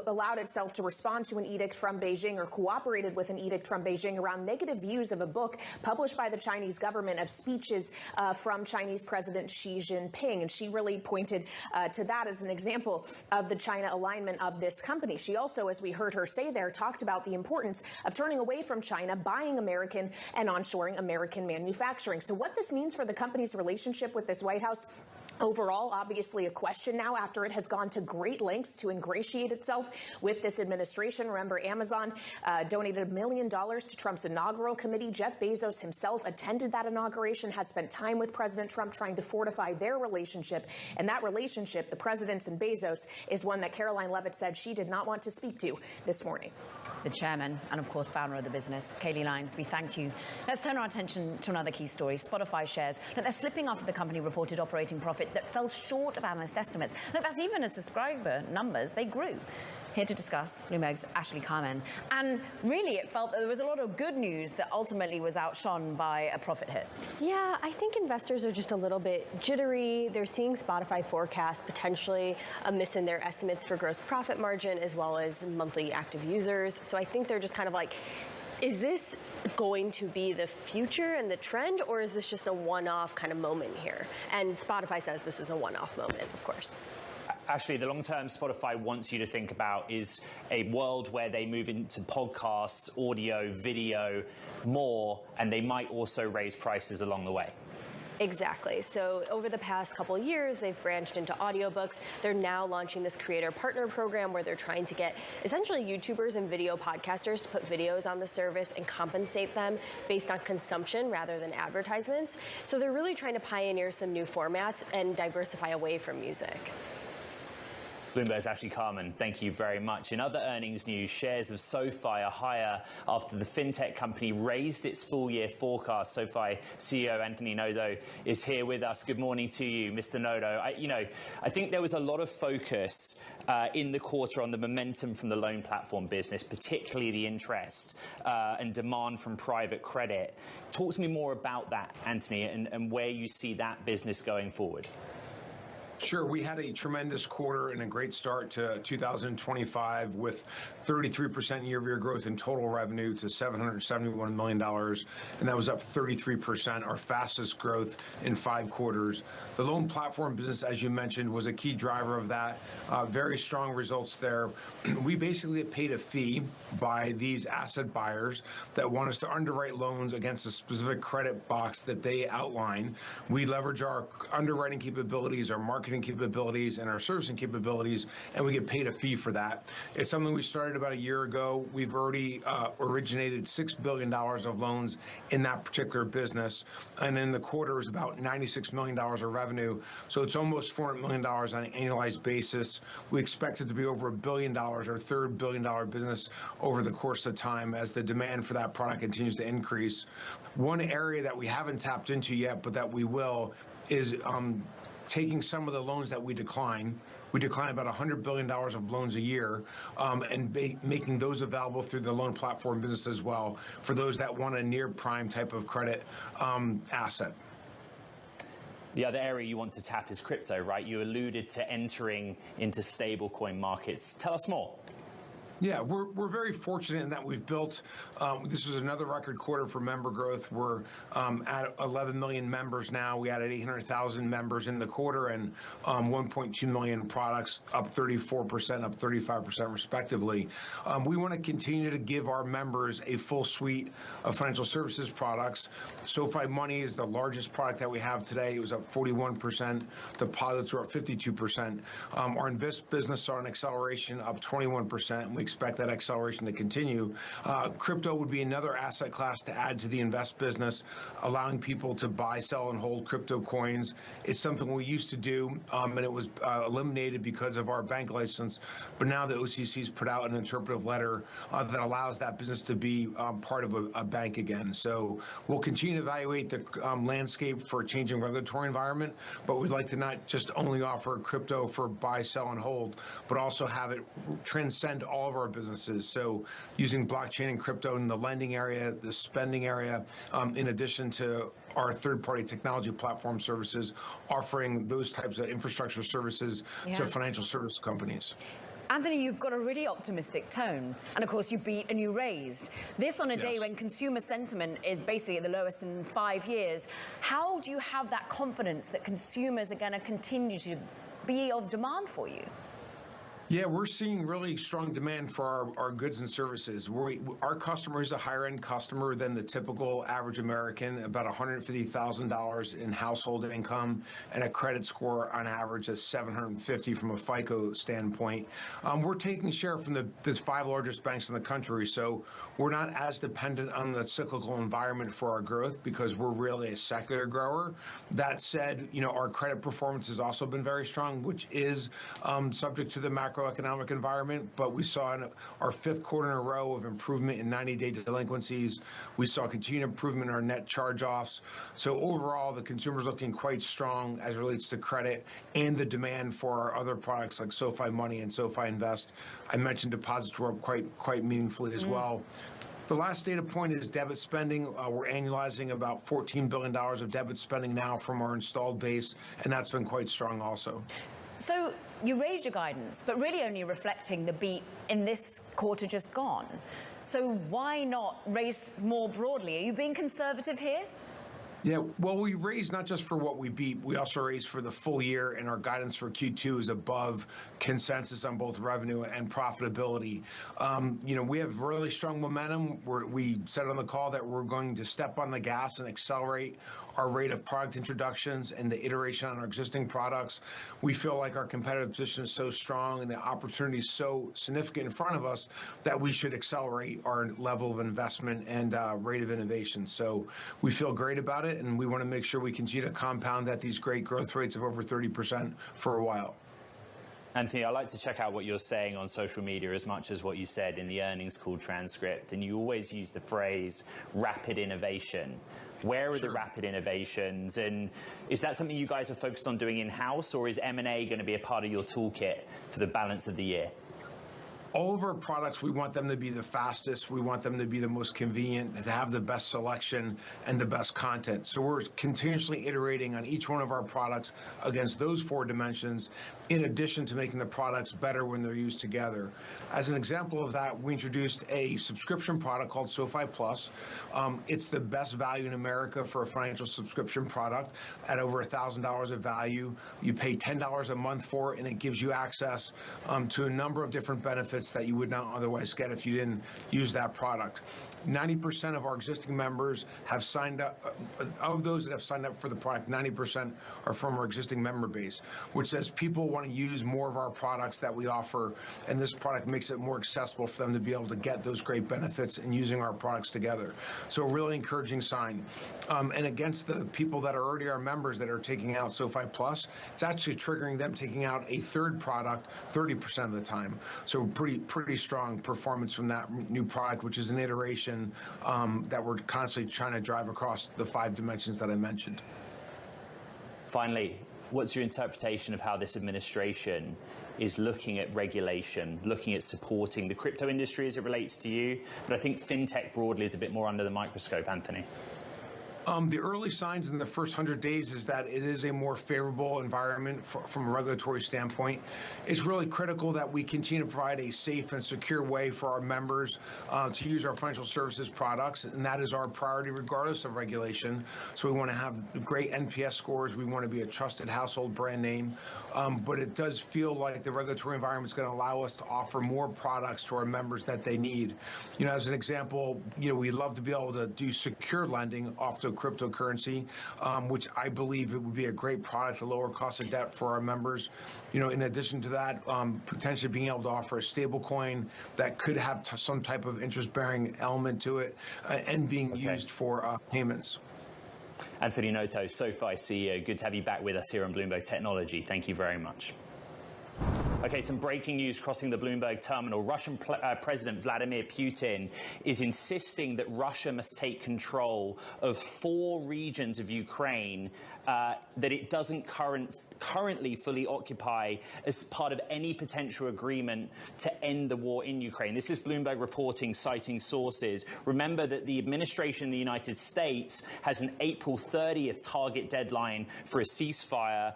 allowed itself to respond to an edict from Beijing or cooperated with an edict from Beijing around negative views of a book published by the Chinese government of speeches from Chinese President Xi Jinping. And she really pointed to that as an example of the China alignment of this company. She also, as we heard her say there, talked about the importance of turning away from China, buying American and onshoring American manufacturing. So what this means for the company's relationship with this White House, overall, obviously a question now after it has gone to great lengths to ingratiate itself with this administration. Remember, Amazon donated $1 million to Trump's inaugural committee. Jeff Bezos himself attended that inauguration, has spent time with President Trump trying to fortify their relationship. And that relationship, the president's and Bezos, is one that Caroline Levitt said she did not want to speak to this morning. The chairman and, of course, founder of the business, Kaylee Lyons, we thank you. Let's turn our attention to another key story. Spotify shares. Look, they're slipping after the company reported operating profit that fell short of analyst estimates. Look, that's even as subscriber numbers, they grew. Here to discuss, Bloomberg's Ashley Carmen. And really, it felt that there was a lot of good news that ultimately was outshone by a profit hit. Yeah, I think investors are just a little bit jittery. They're seeing Spotify forecasts potentially a miss in their estimates for gross profit margin as well as monthly active users. So I think they're just kind of like, is this going to be the future and the trend, or is this just a one-off kind of moment here? And Spotify says this is a one-off moment, of course. Ashley, the long-term Spotify wants you to think about is a world where they move into podcasts, audio, video more, and they might also raise prices along the way. Exactly. So over the past couple of years, they've branched into audiobooks. They're now launching this creator partner program where they're trying to get essentially YouTubers and video podcasters to put videos on the service and compensate them based on consumption rather than advertisements. So they're really trying to pioneer some new formats and diversify away from music. Bloomberg's Ashley Carman, thank you very much. In other earnings news, shares of SoFi are higher after the fintech company raised its full-year forecast. SoFi CEO Anthony Noto is here with us. Good morning to you, Mr. Noto. I think there was a lot of focus in the quarter on the momentum from the loan platform business, particularly the interest and demand from private credit. Talk to me more about that, Anthony, and where you see that business going forward. Sure. We had a tremendous quarter and a great start to 2025 with 33% year-over-year growth in total revenue to $771 million. And that was up 33%, our fastest growth in 5 quarters. The loan platform business, as you mentioned, was a key driver of that. Very strong results there. We basically get paid a fee by these asset buyers that want us to underwrite loans against a specific credit box that they outline. We leverage our underwriting capabilities, our marketing capabilities, and our servicing capabilities, and we get paid a fee for that. It's something we started about a year ago. We've already originated $6 billion of loans in that particular business, and in the quarter it was about $96 million of revenue, so it's almost $400 million on an annualized basis. We expect it to be over $1 billion, our third billion-dollar business over the course of time as the demand for that product continues to increase. One area that we haven't tapped into yet, but that we will, is taking some of the loans that we decline. We decline about $100 billion of loans a year, and making those available through the loan platform business as well for those that want a near prime type of credit asset. The other area you want to tap is crypto, right? You alluded to entering into stablecoin markets. Tell us more. Yeah, we're very fortunate in that we've built, this is another record quarter for member growth. We're at 11 million members now. We added 800,000 members in the quarter and 1.2 million products, up 34%, up 35% respectively. We want to continue to give our members a full suite of financial services products. SoFi Money is the largest product that we have today. It was up 41%. Deposits were up 52%. Our Invest business saw an acceleration up 21%. We expect that acceleration to continue. Crypto would be another asset class to add to the Invest business, allowing people to buy, sell, and hold crypto coins. It's something we used to do, and it was eliminated because of our bank license. But now the OCC's put out an interpretive letter that allows that business to be part of a bank again. So we'll continue to evaluate the landscape for a changing regulatory environment, but we'd like to not just only offer crypto for buy, sell, and hold, but also have it transcend all of our businesses. So using blockchain and crypto in the lending area, the spending area, in addition to our third-party technology platform services, offering those types of infrastructure services to financial service companies. Anthony, you've got a really optimistic tone. And of course, you beat and you raised. This on a day when consumer sentiment is basically at the lowest in 5 years. How do you have that confidence that consumers are going to continue to be of demand for you? Yeah, we're seeing really strong demand for our goods and services. Our customer is a higher-end customer than the typical average American, about $150,000 in household income and a credit score on average of 750 from a FICO standpoint. We're taking share from the 5 largest banks in the country, so we're not as dependent on the cyclical environment for our growth because we're really a secular grower. That said, our credit performance has also been very strong, which is subject to the macroeconomic environment, but we saw in our 5th quarter in a row of improvement in 90-day delinquencies. We saw continued improvement in our net charge-offs. So overall, the consumer's looking quite strong as it relates to credit and the demand for our other products like SoFi Money and SoFi Invest. I mentioned deposits were up quite meaningfully as well. The last data point is debit spending. We're annualizing about $14 billion of debit spending now from our installed base, and that's been quite strong also. So you raised your guidance, but really only reflecting the beat in this quarter just gone. So why not raise more broadly? Are you being conservative here? Yeah, well, we raised not just for what we beat, we also raised for the full year, and our guidance for Q2 is above consensus on both revenue and profitability. We have really strong momentum. We said on the call that we're going to step on the gas and accelerate our rate of product introductions and the iteration on our existing products. We feel like our competitive position is so strong and the opportunity is so significant in front of us that we should accelerate our level of investment and rate of innovation. So we feel great about it, and we want to make sure we continue to compound at these great growth rates of over 30% for a while. Anthony, I like to check out what you're saying on social media as much as what you said in the earnings call transcript, and you always use the phrase rapid innovation. Where are the rapid innovations, and is that something you guys are focused on doing in-house, or is M&A going to be a part of your toolkit for the balance of the year? All of our products, we want them to be the fastest. We want them to be the most convenient, to have the best selection and the best content. So we're continuously iterating on each one of our products against those 4 dimensions, in addition to making the products better when they're used together. As an example of that, we introduced a subscription product called SoFi Plus. It's the best value in America for a financial subscription product at over $1,000 of value. You pay $10 a month for it, and it gives you access to a number of different benefits that you would not otherwise get if you didn't use that product. 90% of our existing members have signed up. Of those that have signed up for the product, 90% are from our existing member base, which says people want to use more of our products that we offer, and this product makes it more accessible for them to be able to get those great benefits and using our products together. So a really encouraging sign. And against the people that are already our members that are taking out SoFi Plus, it's actually triggering them taking out a third product 30% of the time. So pretty strong performance from that new product, which is an iteration that we're constantly trying to drive across the 5 dimensions that I mentioned. Finally, what's your interpretation of how this administration is looking at regulation, looking at supporting the crypto industry as it relates to you? But I think fintech broadly is a bit more under the microscope, Anthony. The early signs in the first 100 days is that it is a more favorable environment from a regulatory standpoint. It's really critical that we continue to provide a safe and secure way for our members to use our financial services products, and that is our priority regardless of regulation. So we want to have great NPS scores. We want to be a trusted household brand name. But it does feel like the regulatory environment is going to allow us to offer more products to our members that they need. As an example, we'd love to be able to do secure lending off to cryptocurrency, which I believe it would be a great product, a lower cost of debt for our members. In addition to that, potentially being able to offer a stable coin that could have some type of interest-bearing element to it and being used for payments. Anthony Noto, SoFi CEO, good to have you back with us here on Bloomberg Technology. Thank you very much. Okay, some breaking news crossing the Bloomberg terminal. Russian President Vladimir Putin is insisting that Russia must take control of 4 regions of Ukraine that it doesn't currently fully occupy as part of any potential agreement to end the war in Ukraine. This is Bloomberg reporting, citing sources. Remember that the administration in the United States has an April 30th target deadline for a ceasefire.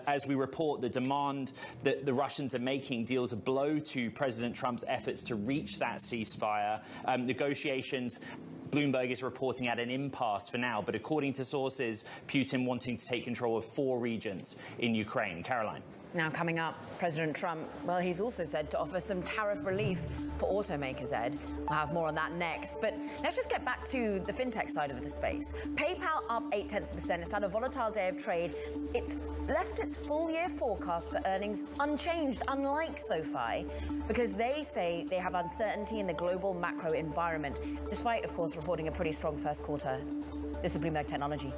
As we report, the demand that the Russians are making deals a blow to President Trump's efforts to reach that ceasefire. Negotiations, Bloomberg is reporting, at an impasse for now, but according to sources, Putin wanting to take control of 4 regions in Ukraine. Caroline. Now coming up, President Trump, well, he's also said to offer some tariff relief for automakers, Ed. We'll have more on that next. But let's just get back to the fintech side of the space. PayPal up 0.8%. It's had a volatile day of trade. It's left its full-year forecast for earnings unchanged, unlike SoFi, because they say they have uncertainty in the global macro environment, despite, of course, reporting a pretty strong first quarter. This is Bloomberg Technology.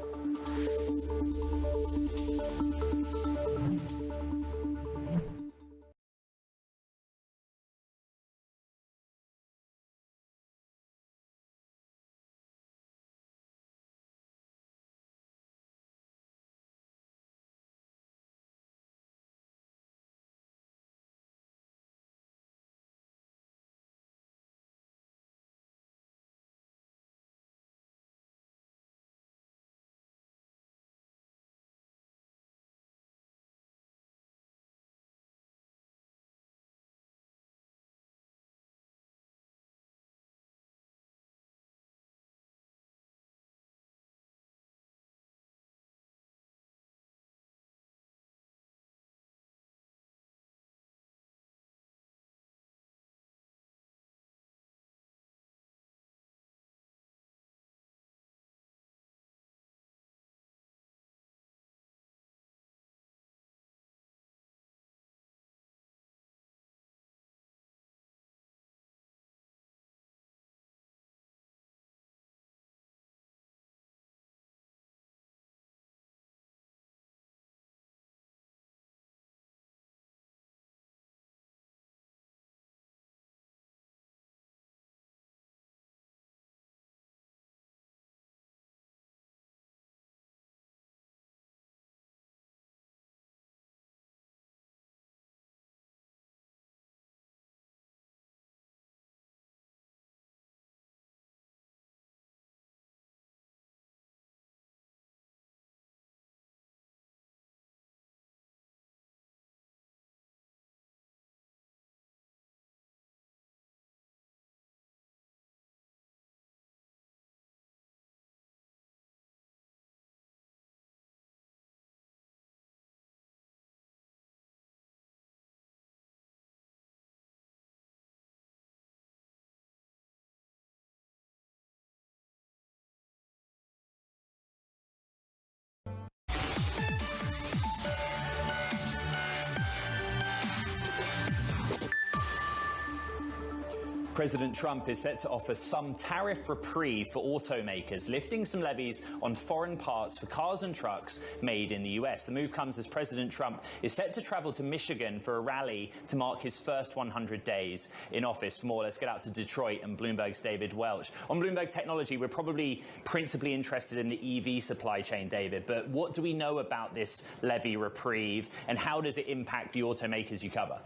President Trump is set to offer some tariff reprieve for automakers, lifting some levies on foreign parts for cars and trucks made in the US. The move comes as President Trump is set to travel to Michigan for a rally to mark his first 100 days in office. For more, let's get out to Detroit and Bloomberg's David Welch. On Bloomberg Technology, we're probably principally interested in the EV supply chain, David, but what do we know about this levy reprieve and how does it impact the automakers you cover?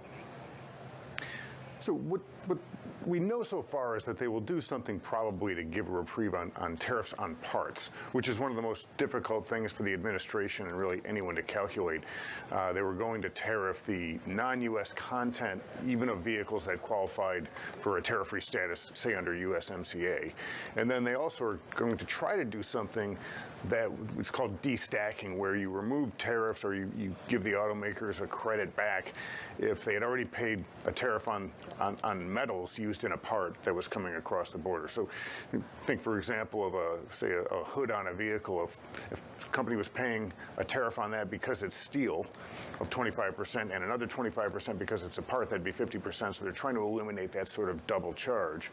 So what we know so far is that they will do something probably to give a reprieve on tariffs on parts, which is one of the most difficult things for the administration and really anyone to calculate. They were going to tariff the non-U.S. content, even of vehicles that qualified for a tariff-free status, say under USMCA. And then they also are going to try to do something that it's called destacking, where you remove tariffs or you give the automakers a credit back if they had already paid a tariff on metals used in a part that was coming across the border. So think, for example, of say a hood on a vehicle. If a company was paying a tariff on that because it's steel of 25% and another 25% because it's a part, that'd be 50%. So they're trying to eliminate that sort of double charge.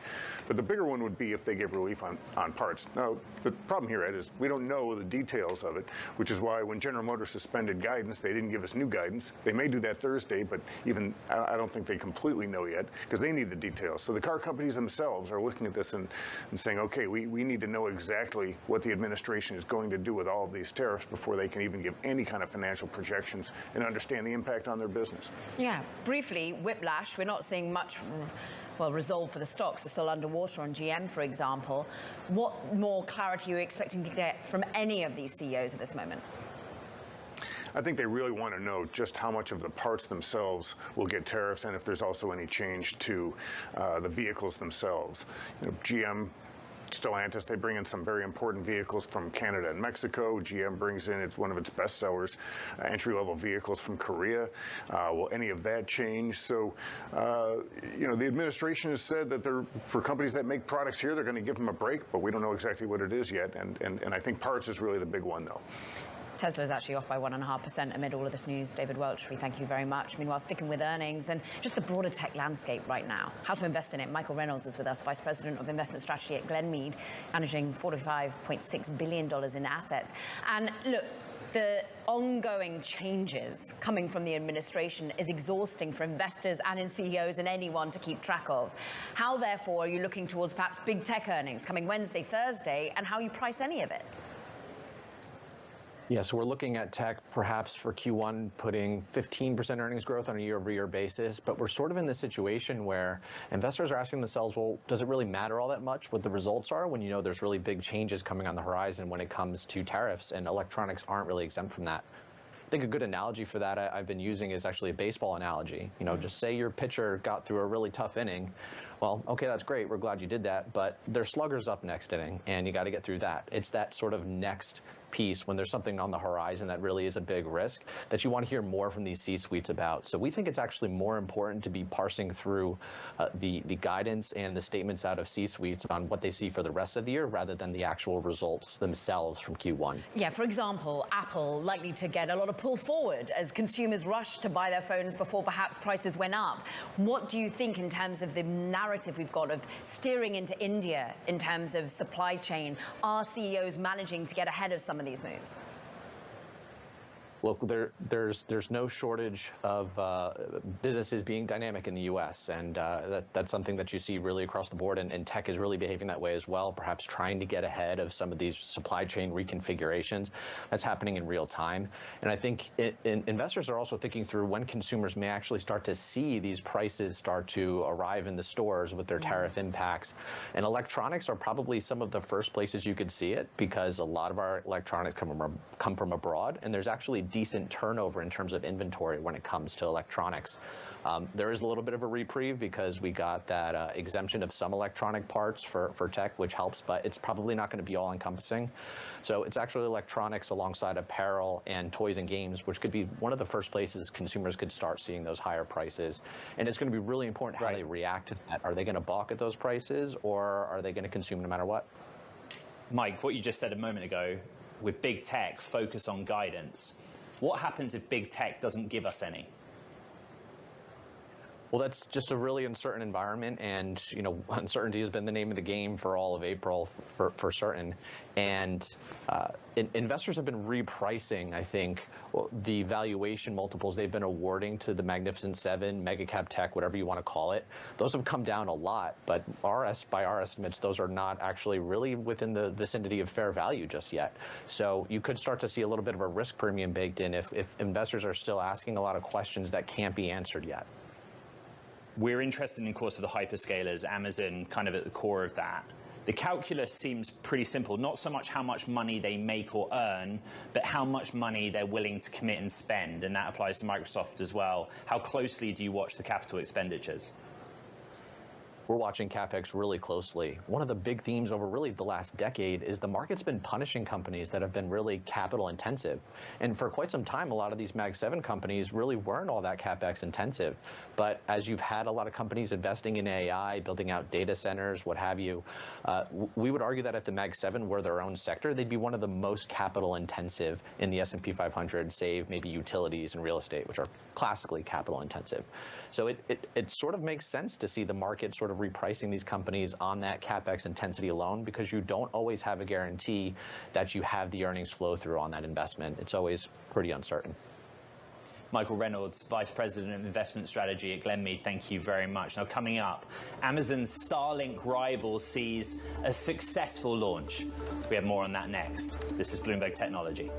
But the bigger one would be if they give relief on parts. Now, the problem here, Ed, is we don't know the details of it, which is why when General Motors suspended guidance, they didn't give us new guidance. They may do that Thursday, but even I don't think they completely know yet because they need the details. So the car companies themselves are looking at this and saying, okay, we need to know exactly what the administration is going to do with all of these tariffs before they can even give any kind of financial projections and understand the impact on their business. Yeah, briefly, whiplash. We're not seeing much resolve for the stocks. We're still underwater on GM, for example. What more clarity are you expecting to get from any of these CEOs at this moment? I think they really want to know just how much of the parts themselves will get tariffs and if there's also any change to the vehicles themselves. GM, Stellantis, they bring in some very important vehicles from Canada and Mexico. GM brings in, it's one of its best sellers, entry-level vehicles from Korea. Will any of that change? So, the administration has said that for companies that make products here, they're going to give them a break, but we don't know exactly what it is yet. And I think parts is really the big one, though. Tesla is actually off by 1.5% amid all of this news. David Welch, we thank you very much. Meanwhile, sticking with earnings and just the broader tech landscape right now, how to invest in it. Michael Reynolds is with us, Vice President of Investment Strategy at Glenmead, managing $45.6 billion in assets. And look, the ongoing changes coming from the administration is exhausting for investors and in CEOs and anyone to keep track of. How, therefore, are you looking towards perhaps big tech earnings coming Wednesday, Thursday, and how you price any of it? Yeah, so we're looking at tech perhaps for Q1 putting 15% earnings growth on a year-over-year basis, but we're sort of in this situation where investors are asking themselves, well, does it really matter all that much what the results are when you know there's really big changes coming on the horizon when it comes to tariffs, and electronics aren't really exempt from that? I think a good analogy for that I've been using is actually a baseball analogy. Just say your pitcher got through a really tough inning. Well, okay, that's great. We're glad you did that, but their slugger's up next inning, and you got to get through that. It's that sort of next piece when there's something on the horizon that really is a big risk that you want to hear more from these C-suites about. So we think it's actually more important to be parsing through the guidance and the statements out of C-suites on what they see for the rest of the year rather than the actual results themselves from Q1. Yeah, for example, Apple likely to get a lot of pull forward as consumers rush to buy their phones before perhaps prices went up. What do you think in terms of the narrative we've got of steering into India in terms of supply chain? Are CEOs managing to get ahead of some of these moves? Look, there's no shortage of businesses being dynamic in the U.S., and that's something that you see really across the board, and tech is really behaving that way as well, perhaps trying to get ahead of some of these supply chain reconfigurations. That's happening in real time. And I think investors are also thinking through when consumers may actually start to see these prices start to arrive in the stores with their tariff impacts. And electronics are probably some of the first places you could see it because a lot of our electronics come from abroad, and there's actually decent turnover in terms of inventory when it comes to electronics. There is a little bit of a reprieve because we got that exemption of some electronic parts for tech, which helps, but it's probably not going to be all encompassing. So it's actually electronics alongside apparel and toys and games, which could be one of the first places consumers could start seeing those higher prices. And it's going to be really important how they react to that. Are they going to balk at those prices, or are they going to consume no matter what? Mike, what you just said a moment ago, with big tech, focus on guidance. What happens if big tech doesn't give us any? Well, that's just a really uncertain environment, and uncertainty has been the name of the game for all of April, for certain. And investors have been repricing, I think, the valuation multiples they've been awarding to the Magnificent Seven, mega cap tech, whatever you want to call it. Those have come down a lot, but by our estimates, those are not actually really within the vicinity of fair value just yet. So you could start to see a little bit of a risk premium baked in if investors are still asking a lot of questions that can't be answered yet. We're interested in, of course, of the hyperscalers, Amazon kind of at the core of that. The calculus seems pretty simple, not so much how much money they make or earn, but how much money they're willing to commit and spend, and that applies to Microsoft as well. How closely do you watch the capital expenditures? We're watching CapEx really closely. One of the big themes over really the last decade is the market's been punishing companies that have been really capital intensive. And for quite some time, a lot of these Mag 7 companies really weren't all that CapEx intensive. But as you've had a lot of companies investing in AI, building out data centers, what have you, we would argue that if the Mag 7 were their own sector, they'd be one of the most capital intensive in the S&P 500, save maybe utilities and real estate, which are classically capital intensive. So it sort of makes sense to see the market sort of repricing these companies on that CapEx intensity alone, because you don't always have a guarantee that you have the earnings flow through on that investment. It's always pretty uncertain. Michael Reynolds, Vice President of Investment Strategy at Glenmead, thank you very much. Now, coming up, Amazon's Starlink rival sees a successful launch. We have more on that next. This is Bloomberg Technology.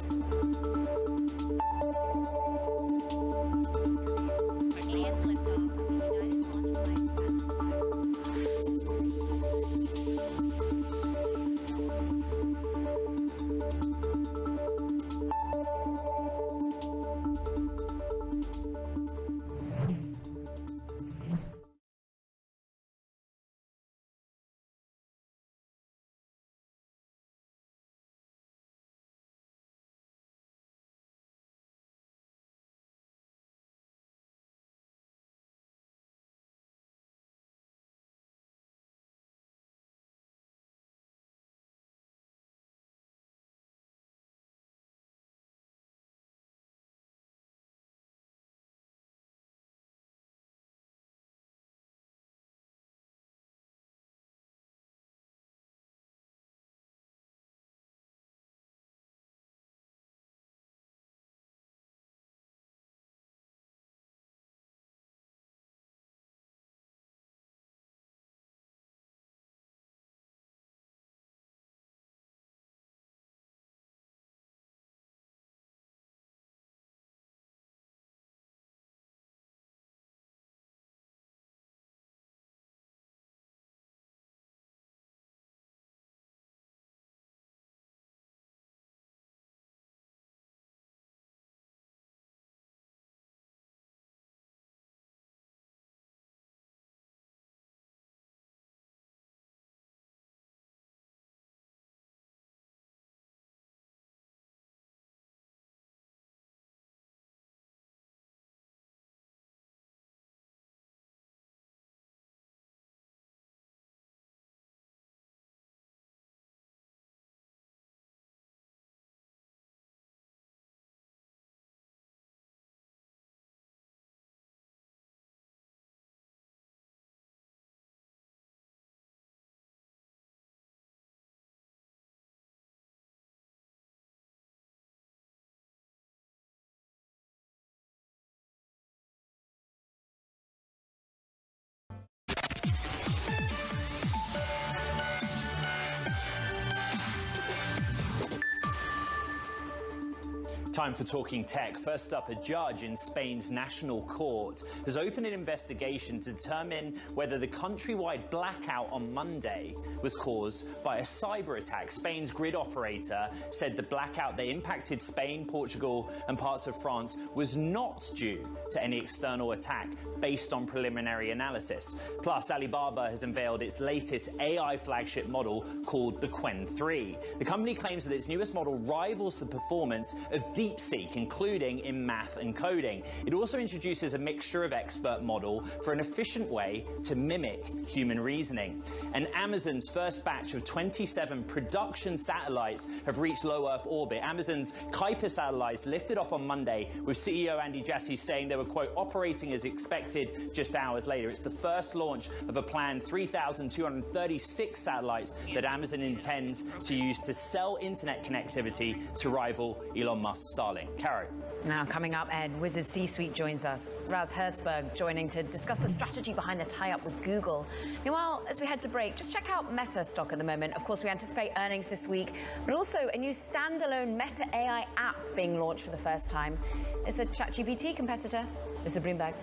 Time for Talking Tech. First up, a judge in Spain's National Court has opened an investigation to determine whether the countrywide blackout on Monday was caused by a cyber attack. Spain's grid operator said the blackout that impacted Spain, Portugal, and parts of France was not due to any external attack, based on preliminary analysis. Plus, Alibaba has unveiled its latest AI flagship model called the Qwen 3. The company claims that its newest model rivals the performance of DeepSeek, including in math and coding. It also introduces a mixture of expert model for an efficient way to mimic human reasoning. And Amazon's first batch of 27 production satellites have reached low Earth orbit. Amazon's Kuiper satellites lifted off on Monday, with CEO Andy Jassy saying they were, quote, operating as expected just hours later. It's the first launch of a planned 3,236 satellites that Amazon intends to use to sell internet connectivity to rival Elon Musk's Starlink. Caro. Now, coming up, Ed, Wiz's C-suite joins us. Raz Hertzberg joining to discuss the strategy behind the tie-up with Google. Meanwhile, as we head to break, just check out Meta stock at the moment. Of course, we anticipate earnings this week, but also a new standalone Meta AI app being launched for the first time. It's a ChatGPT competitor. This is Bloomberg.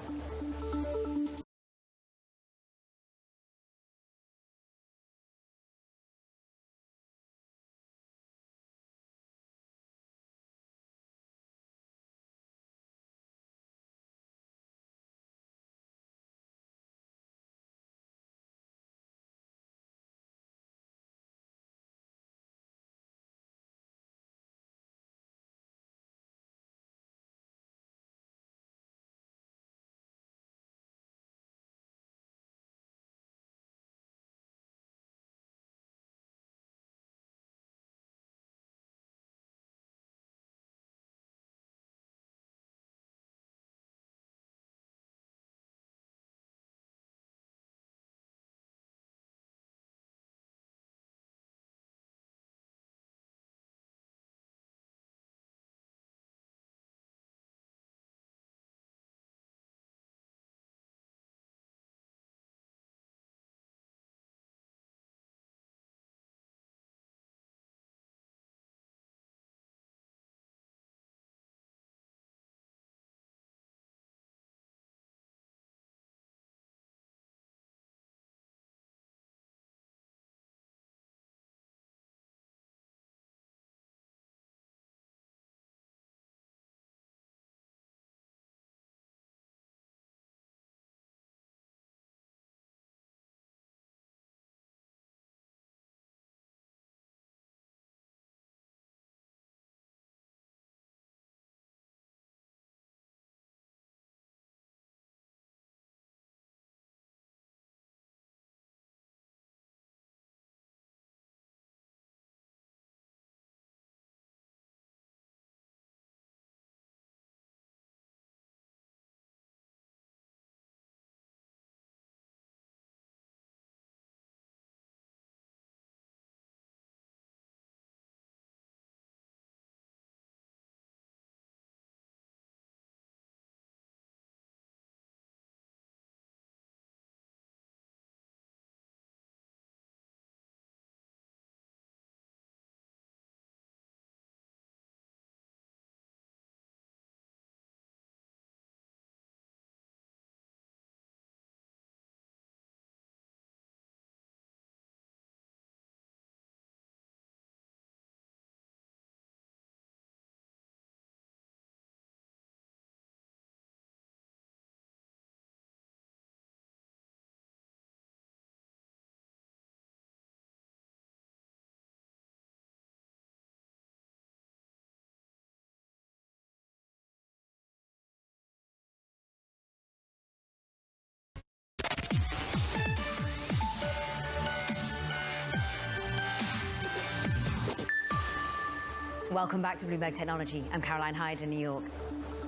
Welcome back to Bloomberg Technology. I'm Caroline Hyde in New York.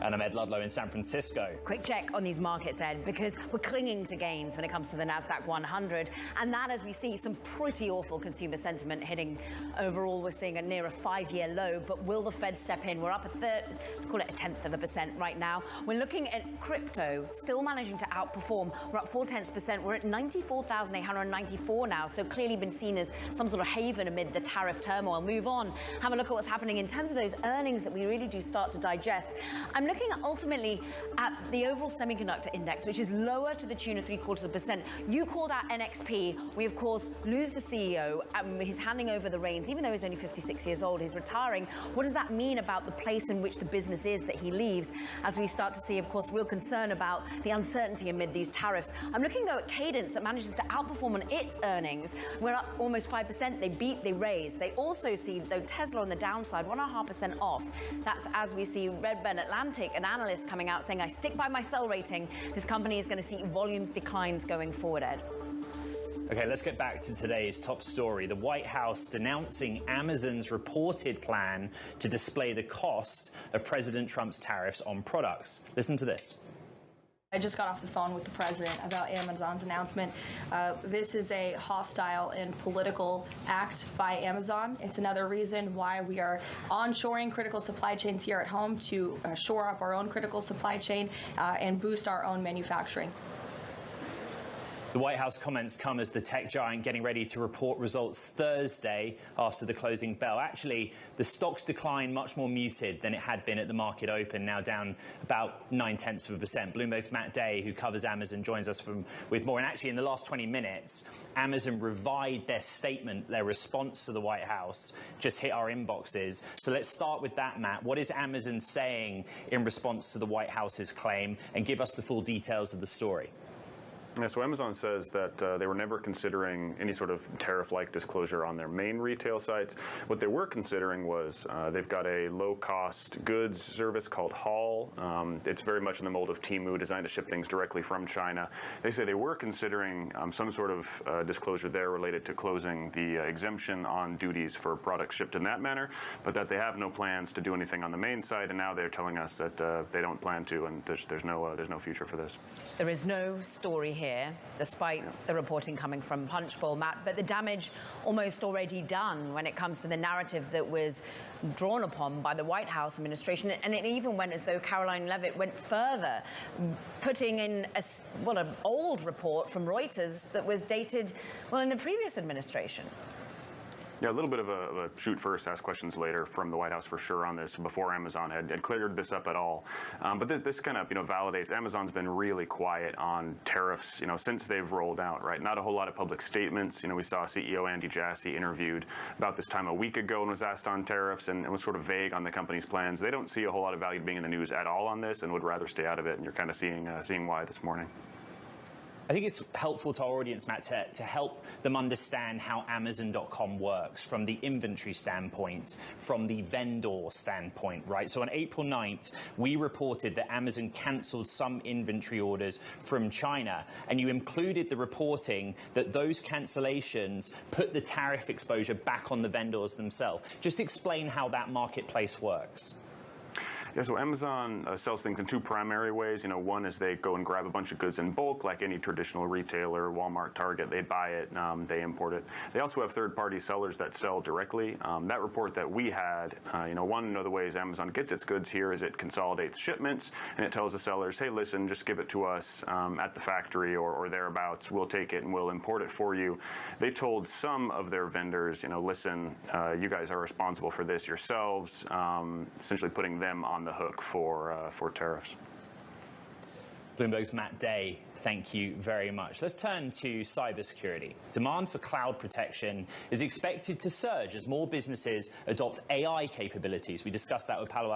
And I'm Ed Ludlow in San Francisco. Quick check on these markets, Ed, because we're clinging to gains when it comes to the NASDAQ 100. And that, as we see, some pretty awful consumer sentiment hitting. Overall, we're seeing a near a 5-year low. But will the Fed step in? We're up call it 0.1% right now. We're looking at crypto, still managing to outperform. We're up 0.4%. We're at 94,894 now. So clearly been seen as some sort of haven amid the tariff turmoil. Move on. Have a look at what's happening in terms of those earnings that we really do start to digest. I'm looking ultimately at the overall semiconductor index, which is lower to the tune of 0.75%. You called out NXP. We, of course, lose the CEO. He's handing over the reins, even though he's only 56 years old. He's retiring. What does that mean about the place in which the business is that he leaves, as we start to see, of course, real concern about the uncertainty amid these tariffs? I'm looking, though, at Cadence, that manages to outperform on its earnings. We're up almost 5%. They beat, they raise. They also see, though, Tesla on the downside, 1.5% off. That's as we see Redburn Atlantic, an analyst, coming out saying, I stick by my sell rating. This company is going to see volumes declines going forward, Ed. Okay, let's get back to today's top story. The White House denouncing Amazon's reported plan to display the cost of President Trump's tariffs on products. Listen to this. I just got off the phone with the president about Amazon's announcement. This is a hostile and political act by Amazon. It's another reason why we are onshoring critical supply chains here at home to shore up our own critical supply chain and boost our own manufacturing. The White House comments come as the tech giant getting ready to report results Thursday after the closing bell. Actually, the stock's decline much more muted than it had been at the market open, now down about 0.9%. Bloomberg's Matt Day, who covers Amazon, joins us with more. And actually, in the last 20 minutes, Amazon revised their statement, their response to the White House, just hit our inboxes. So let's start with that, Matt. What is Amazon saying in response to the White House's claim? And give us the full details of the story. Yeah, so Amazon says that they were never considering any sort of tariff-like disclosure on their main retail sites. What they were considering was they've got a low-cost goods service called Haul. It's very much in the mold of Temu, designed to ship things directly from China. They say they were considering some sort of disclosure there related to closing the exemption on duties for products shipped in that manner, but that they have no plans to do anything on the main site, and now they're telling us that they don't plan to, and there's no future for this. There is no story here, despite the reporting coming from Punchbowl, Matt, but the damage almost already done when it comes to the narrative that was drawn upon by the White House administration. And it even went as though Caroline Leavitt went further, putting in an old report from Reuters that was dated, well, in the previous administration. Yeah, a little bit of a shoot first, ask questions later from the White House for sure on this, before Amazon had cleared this up at all. But this kind of validates Amazon's been really quiet on tariffs since they've rolled out, right? Not a whole lot of public statements. We saw CEO Andy Jassy interviewed about this time a week ago and was asked on tariffs and was sort of vague on the company's plans. They don't see a whole lot of value being in the news at all on this and would rather stay out of it. And you're kind of seeing why this morning. I think it's helpful to our audience, Matt, to help them understand how Amazon.com works from the inventory standpoint, from the vendor standpoint, right? So on April 9th, we reported that Amazon cancelled some inventory orders from China, and you included the reporting that those cancellations put the tariff exposure back on the vendors themselves. Just explain how that marketplace works. Yeah, so Amazon sells things in two primary ways. One is they go and grab a bunch of goods in bulk, like any traditional retailer, Walmart, Target. They buy it, they import it. They also have third-party sellers that sell directly. That report that we had, one of the ways Amazon gets its goods here is it consolidates shipments, and it tells the sellers, hey, listen, just give it to us at the factory or thereabouts. We'll take it and we'll import it for you. They told some of their vendors, listen, you guys are responsible for this yourselves, essentially putting them on the hook for tariffs. Bloomberg's Matt Day, thank you very much. Let's turn to cybersecurity. Demand for cloud protection is expected to surge as more businesses adopt AI capabilities. We discussed that with Palo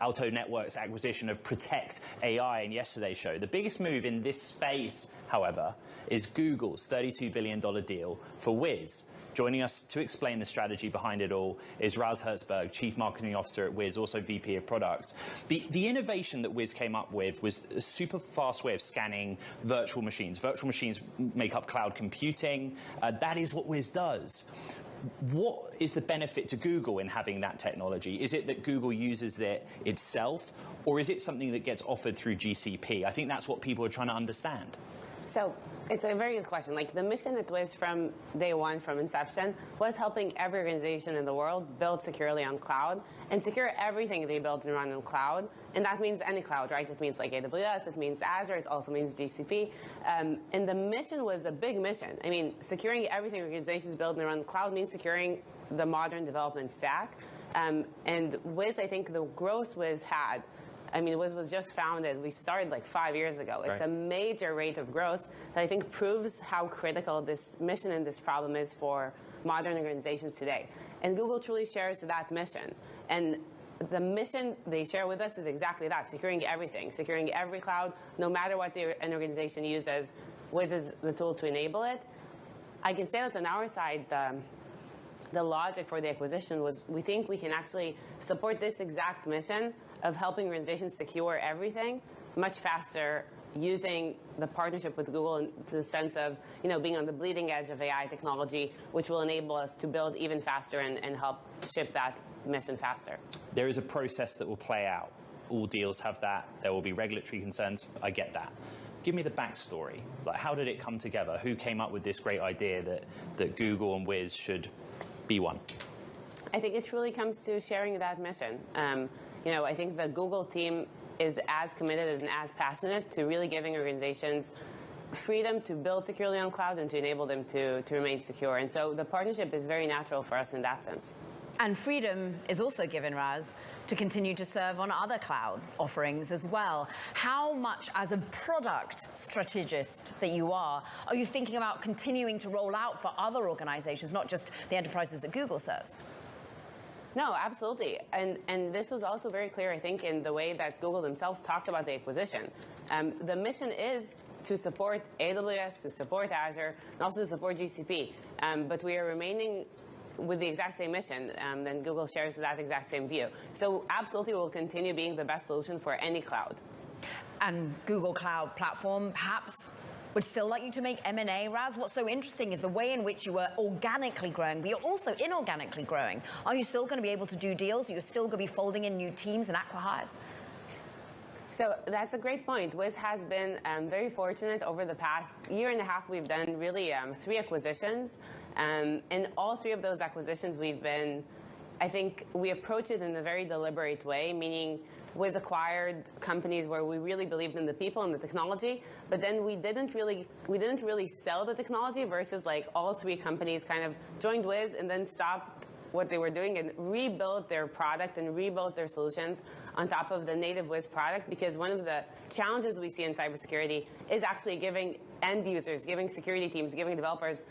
Alto Networks' acquisition of Protect AI in yesterday's show. The biggest move in this space, however, is Google's $32 billion deal for Wiz. Joining us to explain the strategy behind it all is Raz Hertzberg, Chief Marketing Officer at Wiz, also VP of Product. The innovation that Wiz came up with was a super fast way of scanning virtual machines. Virtual machines make up cloud computing. That is what Wiz does. What is the benefit to Google in having that technology? Is it that Google uses it itself, or is it something that gets offered through GCP? I think that's what people are trying to understand. So it's a very good question. Like, the mission at Wiz from day one, from inception, was helping every organization in the world build securely on cloud and secure everything they build and run on cloud. And that means any cloud, right? It means like AWS, it means Azure, it also means GCP. And the mission was a big mission. I mean, securing everything organizations build and run on cloud means securing the modern development stack. And Wiz, I think the growth Wiz had I mean, Wiz was just founded. We started like 5 years ago. It's a major rate of growth that I think proves how critical this mission and this problem is for modern organizations today. And Google truly shares that mission. And the mission they share with us is exactly that, securing everything, securing every cloud, no matter what an organization uses. Wiz is the tool to enable it. I can say that on our side, the logic for the acquisition was we think we can actually support this exact mission of helping organizations secure everything much faster using the partnership with Google to the sense of, being on the bleeding edge of AI technology, which will enable us to build even faster and help ship that mission faster. There is a process that will play out. All deals have that. There will be regulatory concerns. I get that. Give me the backstory. Like, how did it come together? Who came up with this great idea that Google and Wiz should be one? I think it truly comes to sharing that mission. I think the Google team is as committed and as passionate to really giving organizations freedom to build securely on cloud and to enable them to remain secure. And so the partnership is very natural for us in that sense. And freedom is also given, Raz, to continue to serve on other cloud offerings as well. How much, as a product strategist that you are you thinking about continuing to roll out for other organizations, not just the enterprises that Google serves? No, absolutely. And this was also very clear, I think, in the way that Google themselves talked about the acquisition. The mission is to support AWS, to support Azure, and also to support GCP. But we are remaining with the exact same mission, and Google shares that exact same view. So absolutely, we'll continue being the best solution for any cloud. And Google Cloud Platform, perhaps, would still like you to make M&A, Raz. What's so interesting is the way in which you were organically growing, but you're also inorganically growing. Are you still going to be able to do deals? Are you still going to be folding in new teams and acqui-hires? So that's a great point. Wiz has been very fortunate over the past year and a half. We've done really 3 acquisitions. In all 3 of those acquisitions, I think we approach it in a very deliberate way, meaning Wiz acquired companies where we really believed in the people and the technology, but then we didn't really sell the technology versus like all 3 companies kind of joined Wiz and then stopped what they were doing and rebuilt their product and rebuilt their solutions on top of the native Wiz product, because one of the challenges we see in cybersecurity is actually giving end users, giving security teams, giving developers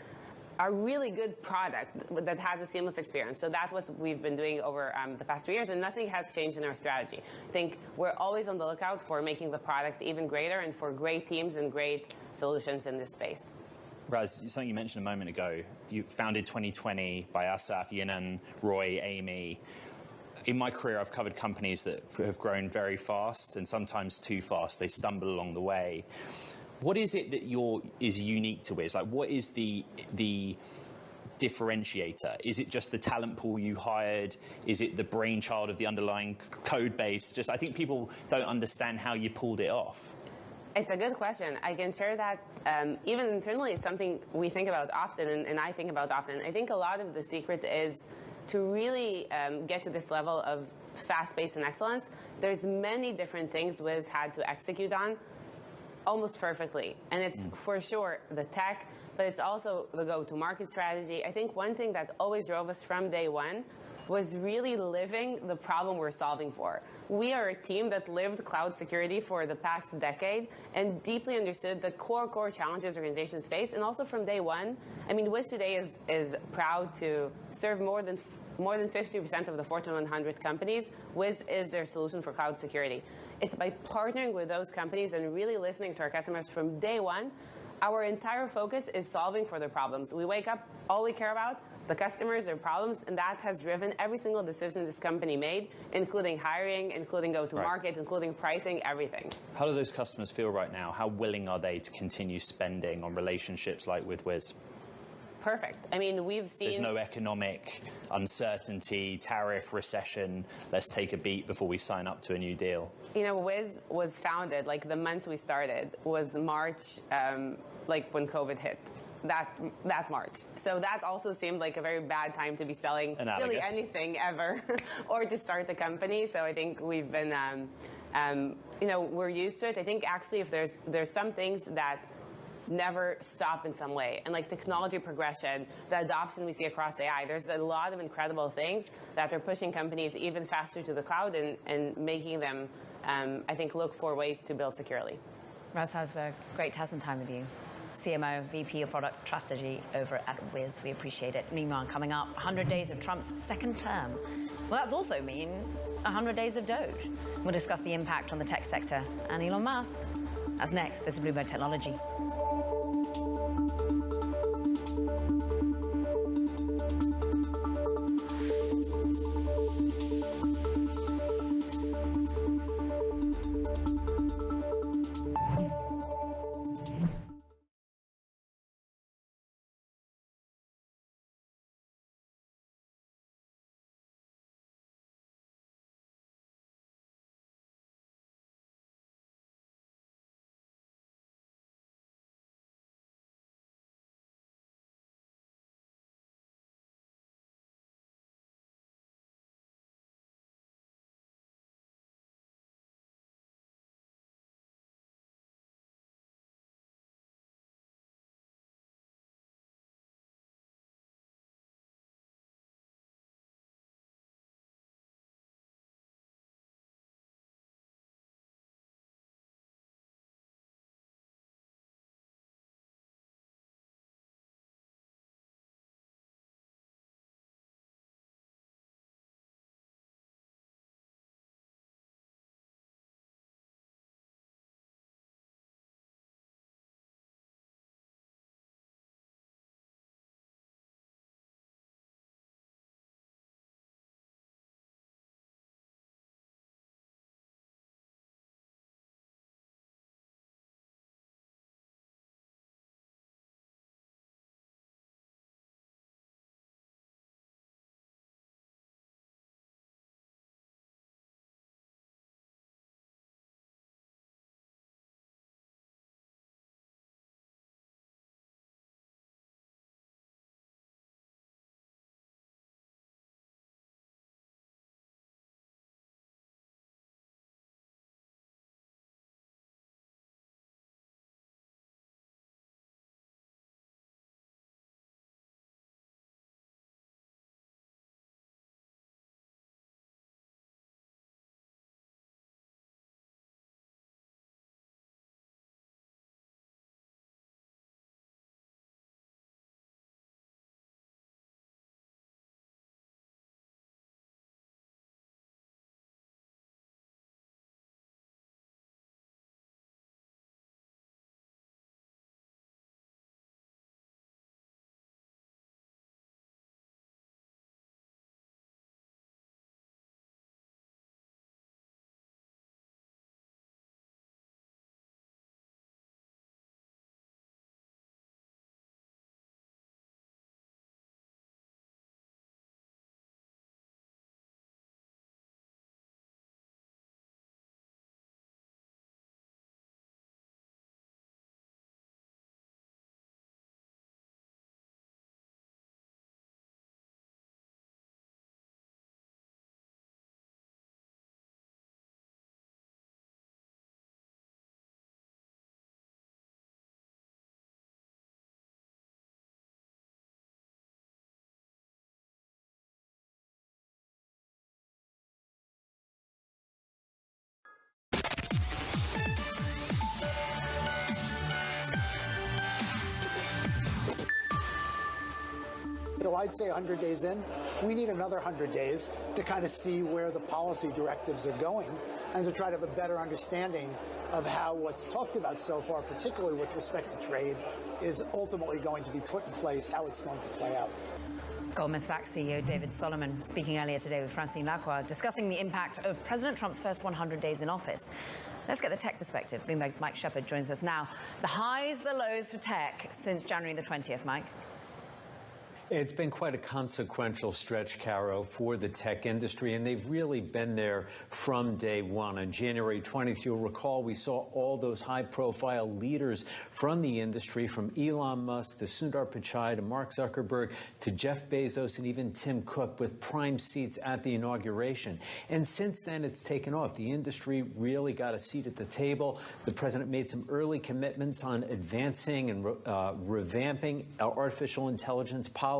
a really good product that has a seamless experience. So that's what we've been doing over the past 3 years, and nothing has changed in our strategy. I think we're always on the lookout for making the product even greater and for great teams and great solutions in this space. Raz, something you mentioned a moment ago, you founded 2020 by Asaf, Yinan, Roy, Amy. In my career, I've covered companies that have grown very fast and sometimes too fast. They stumble along the way. What is it that is unique to Wiz? Like, what is the differentiator? Is it just the talent pool you hired? Is it the brainchild of the underlying code base? I think people don't understand how you pulled it off. It's a good question. I can share that even internally, it's something we think about often, and I think about often. I think a lot of the secret is to really get to this level of fast pace and excellence. There's many different things Wiz had to execute on almost perfectly. And it's for sure the tech, but it's also the go-to-market strategy. I think one thing that always drove us from day one was really living the problem we're solving for. We are a team that lived cloud security for the past decade and deeply understood the core challenges organizations face. And also from day one, I mean, Wiz today is proud to serve more than 50% of the Fortune 100 companies. Wiz is their solution for cloud security. It's by partnering with those companies and really listening to our customers from day one. Our entire focus is solving for their problems. We wake up, all we care about, the customers, their problems, and that has driven every single decision this company made, including hiring, including go-to-market, including pricing, everything. How do those customers feel right now? How willing are they to continue spending on relationships like with Wiz? Perfect. I mean, we've seen... There's no economic uncertainty, tariff, recession. Let's take a beat before we sign up to a new deal. You know, Wiz was founded, like the months we started was March, like when COVID hit. That March. So that also seemed like a very bad time to be selling really anything ever or to start the company. So I think we've been, you know, we're used to it. I think actually if there's some things that never stop in some way. And like technology progression, the adoption we see across AI, there's a lot of incredible things that are pushing companies even faster to the cloud and making them, I think, look for ways to build securely. Russ Hasberg, great to have some time with you. CMO, VP of Product Strategy over at Wiz. We appreciate it. Meanwhile, coming up, 100 days of Trump's second term. Well, that's also mean 100 days of Doge. We'll discuss the impact on the tech sector and Elon Musk. That's next. This is Bloomberg Technology. So I'd say 100 days in, we need another 100 days to kind of see where the policy directives are going and to try to have a better understanding of how what's talked about so far, particularly with respect to trade, is ultimately going to be put in place, how it's going to play out. Goldman Sachs CEO David Solomon speaking earlier today with Francine Lacroix, discussing the impact of President Trump's first 100 days in office. Let's get the tech perspective. Bloomberg's Mike Shepard joins us now. The highs, the lows for tech since January the 20th, Mike. It's been quite a consequential stretch, Caro, for the tech industry, and they've really been there from day one. On January 20th, you'll recall we saw all those high-profile leaders from the industry, from Elon Musk to Sundar Pichai to Mark Zuckerberg to Jeff Bezos and even Tim Cook, with prime seats at the inauguration. And since then, it's taken off. The industry really got a seat at the table. The president made some early commitments on advancing and revamping our artificial intelligence policy.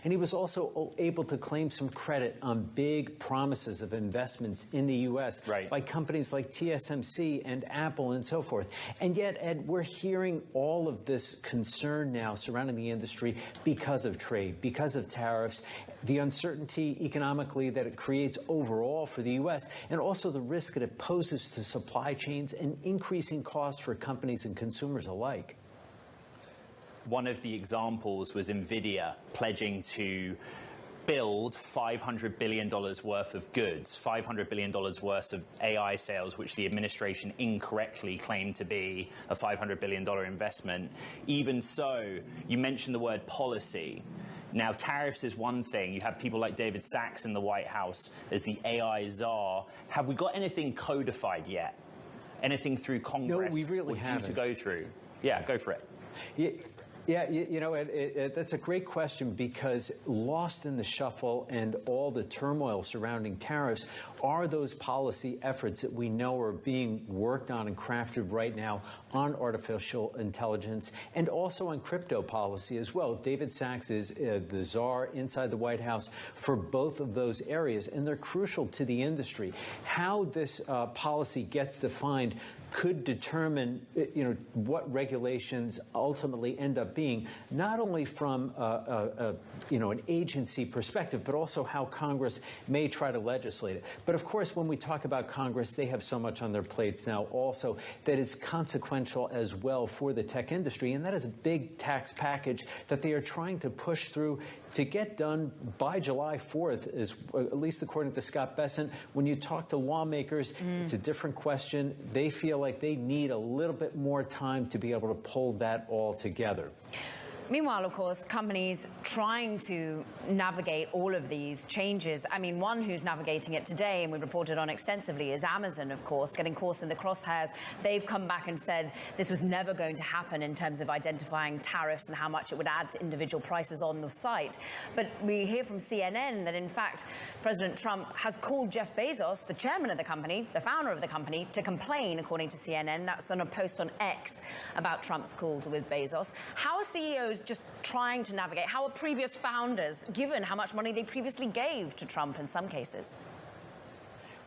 And he was also able to claim some credit on big promises of investments in the U.S. by companies like TSMC and Apple and so forth. And yet, Ed, we're hearing all of this concern now surrounding the industry because of trade, because of tariffs, the uncertainty economically that it creates overall for the U.S., and also the risk that it poses to supply chains and increasing costs for companies and consumers alike. One of the examples was NVIDIA pledging to build $500 billion worth of goods, $500 billion worth of AI sales, which the administration incorrectly claimed to be a $500 billion investment. Even so, you mentioned the word policy. Now, tariffs is one thing. You have people like David Sachs in the White House as the AI czar. Have we got anything codified yet? Anything through Congress? No, we really haven't. To go through? Yeah, go for it. Yeah, you know, that's a great question, because lost in the shuffle and all the turmoil surrounding tariffs are those policy efforts that we know are being worked on and crafted right now on artificial intelligence and also on crypto policy as well. David Sachs is the czar inside the White House for both of those areas, and they're crucial to the industry. How this policy gets defined could determine, what regulations ultimately end up being, not only from an agency perspective, but also how Congress may try to legislate it. But of course, when we talk about Congress, they have so much on their plates now also that is consequential as well for the tech industry, and that is a big tax package that they are trying to push through to get done by July 4th, is at least according to Scott Bessent. When you talk to lawmakers, it's a different question. They feel like they need a little bit more time to be able to pull that all together. Meanwhile, of course, companies trying to navigate all of these changes. I mean, one who's navigating it today, and we reported on extensively, is Amazon, of course, getting caught in the crosshairs. They've come back and said this was never going to happen in terms of identifying tariffs and how much it would add to individual prices on the site. But we hear from CNN that, in fact, President Trump has called Jeff Bezos, the chairman of the company, the founder of the company, to complain, according to CNN. That's on a post on X about Trump's calls with Bezos. How are CEOs just trying to navigate? How are previous founders, given how much money they previously gave to Trump in some cases?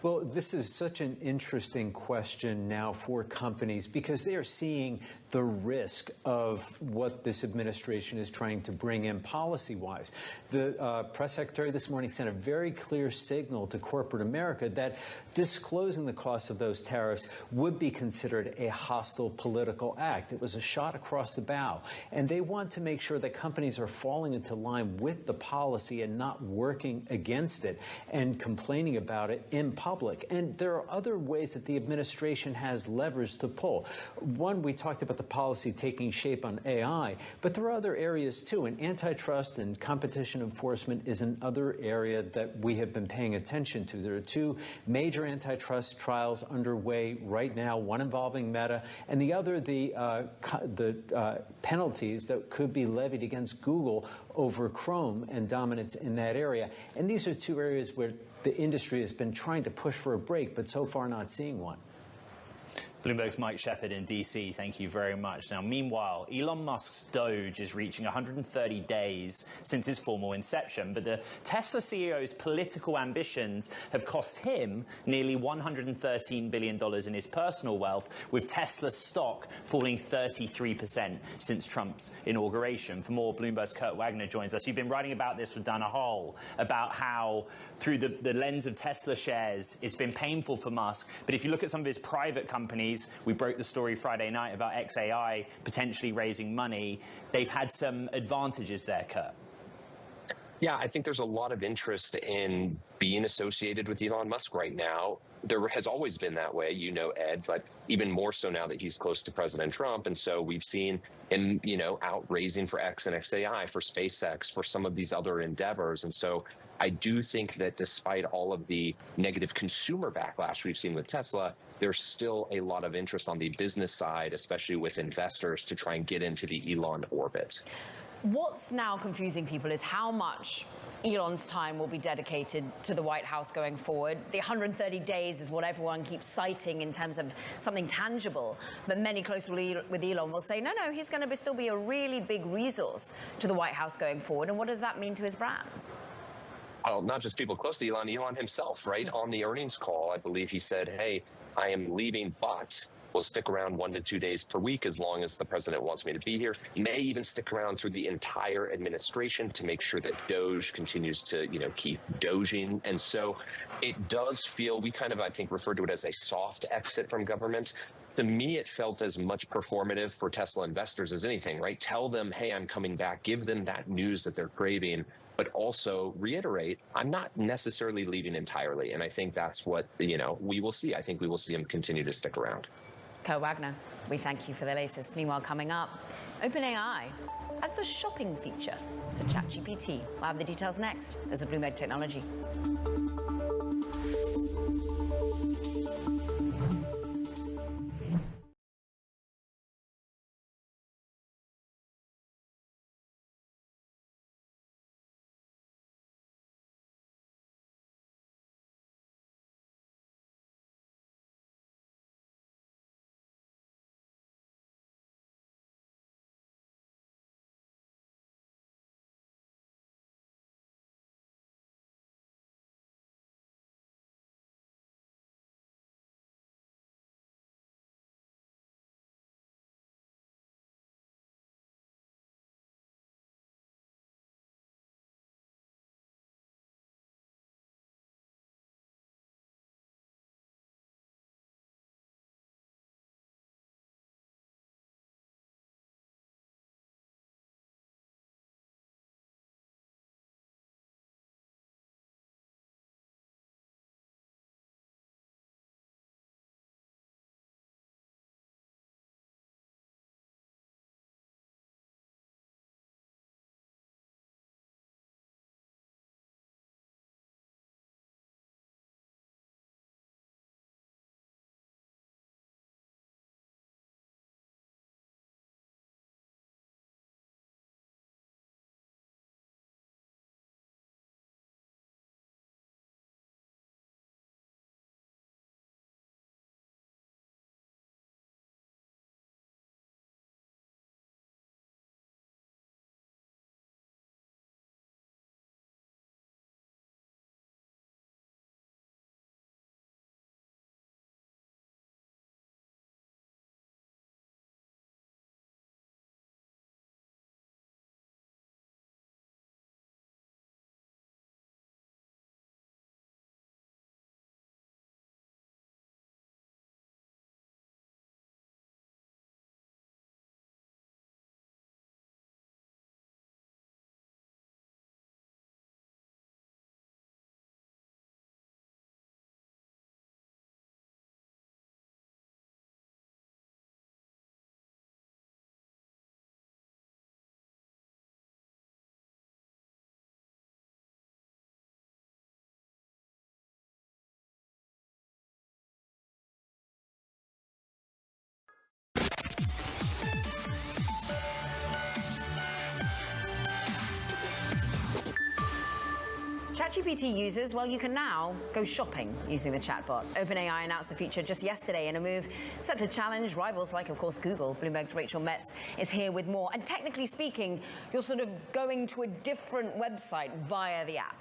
Well, this is such an interesting question now for companies, because they are seeing the risk of what this administration is trying to bring in policy-wise. The press secretary this morning sent a very clear signal to corporate America that disclosing the cost of those tariffs would be considered a hostile political act. It was a shot across the bow. And they want to make sure that companies are falling into line with the policy and not working against it and complaining about it in public. And there are other ways that the administration has levers to pull. One, we talked about the policy taking shape on AI, but there are other areas too. And antitrust and competition enforcement is another area that we have been paying attention to. There are two major antitrust trials underway right now, one involving Meta, and the other the penalties that could be levied against Google over Chrome and dominance in that area. And these are two areas where the industry has been trying to push for a break, but so far not seeing one. Bloomberg's Mike Shepard in D.C. Thank you very much. Now, meanwhile, Elon Musk's Doge is reaching 130 days since his formal inception, but the Tesla CEO's political ambitions have cost him nearly $113 billion in his personal wealth, with Tesla's stock falling 33% since Trump's inauguration. For more, Bloomberg's Kurt Wagner joins us. You've been writing about this with Dana Hall, about how, through the lens of Tesla shares, it's been painful for Musk. But if you look at some of his private companies, we broke the story Friday night about XAI potentially raising money. They've had some advantages there, Kurt. Yeah, I think there's a lot of interest in being associated with Elon Musk right now. There has always been that way, you know, Ed, but even more so now that he's close to President Trump. And so we've seen him, you know, out raising for X and XAI, for SpaceX, for some of these other endeavors. And so I do think that despite all of the negative consumer backlash we've seen with Tesla, there's still a lot of interest on the business side, especially with investors, to try and get into the Elon orbit. What's now confusing people is how much Elon's time will be dedicated to the White House going forward. The 130 days is what everyone keeps citing in terms of something tangible, but many close with Elon will say, no, he's going to still be a really big resource to the White House going forward. And what does that mean to his brands? Well, not just people close to Elon himself, right? On the earnings call, I believe he said, hey, I am leaving, but will stick around 1 to 2 days per week as long as the president wants me to be here. May even stick around through the entire administration to make sure that Doge continues to, you know, keep doging. And so it does feel, we kind of, I think, refer to it as a soft exit from government. To me, it felt as much performative for Tesla investors as anything, right? Tell them, hey, I'm coming back. Give them that news that they're craving, but also reiterate, I'm not necessarily leaving entirely. And I think that's what, you know, we will see. I think we will see him continue to stick around. Kurt Wagner, we thank you for the latest. Meanwhile, coming up, OpenAI adds a shopping feature to ChatGPT. We'll have the details next. There's a Bloomberg Technology. ChatGPT users, well, you can now go shopping using the chatbot. OpenAI announced the feature just yesterday in a move set to challenge rivals like, of course, Google. Bloomberg's Rachel Metz is here with more. And technically speaking, you're sort of going to a different website via the app.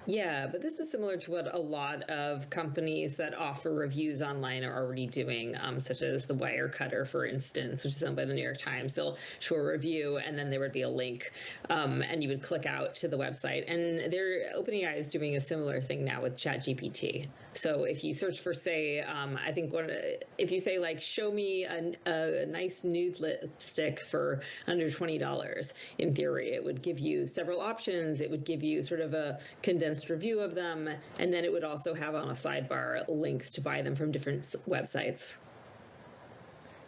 Yeah, but this is similar to what a lot of companies that offer reviews online are already doing, such as the Wirecutter, for instance, which is owned by the New York Times. They'll show a review, and then there would be a link, and you would click out to the website. And OpenAI is doing a similar thing now with ChatGPT. So if you search for, say, I think if you say like, show me a nice nude lipstick for under $20, in theory, it would give you several options. It would give you sort of a condensed review of them, and then it would also have on a sidebar links to buy them from different websites.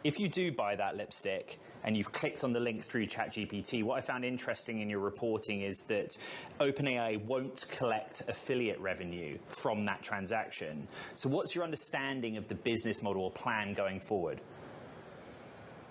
If you do buy that lipstick and you've clicked on the link through ChatGPT, what I found interesting in your reporting is that OpenAI won't collect affiliate revenue from that transaction. So what's your understanding of the business model or plan going forward?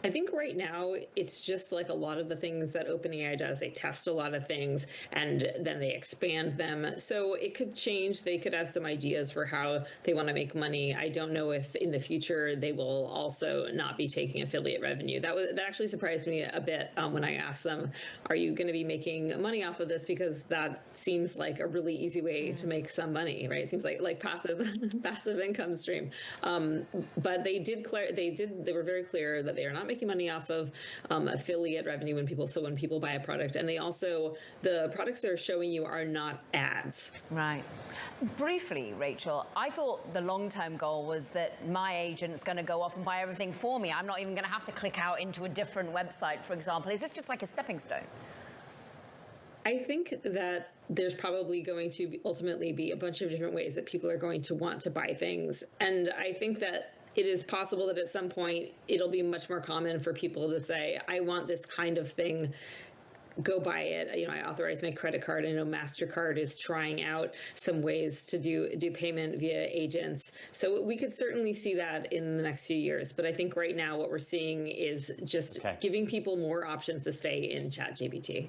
I think right now it's just like a lot of the things that OpenAI does. They test a lot of things and then they expand them. So it could change. They could have some ideas for how they want to make money. I don't know if in the future they will also not be taking affiliate revenue. That actually surprised me a bit when I asked them, are you going to be making money off of this? Because that seems like a really easy way to make some money, right? It seems like passive income stream. But they were very clear that they are not making money off of affiliate revenue when people buy a product, and the products they're showing you are not ads. Right. Briefly, Rachel, I thought the long-term goal was that my agent's going to go off and buy everything for me. I'm not even going to have to click out into a different website, for example. Is this just like a stepping stone? I think that there's probably going to ultimately be a bunch of different ways that people are going to want to buy things, and I think that it is possible that at some point it'll be much more common for people to say, I want this kind of thing, go buy it. I authorize my credit card. I know MasterCard is trying out some ways to do payment via agents. So we could certainly see that in the next few years. But I think right now what we're seeing is just giving people more options to stay in ChatGPT.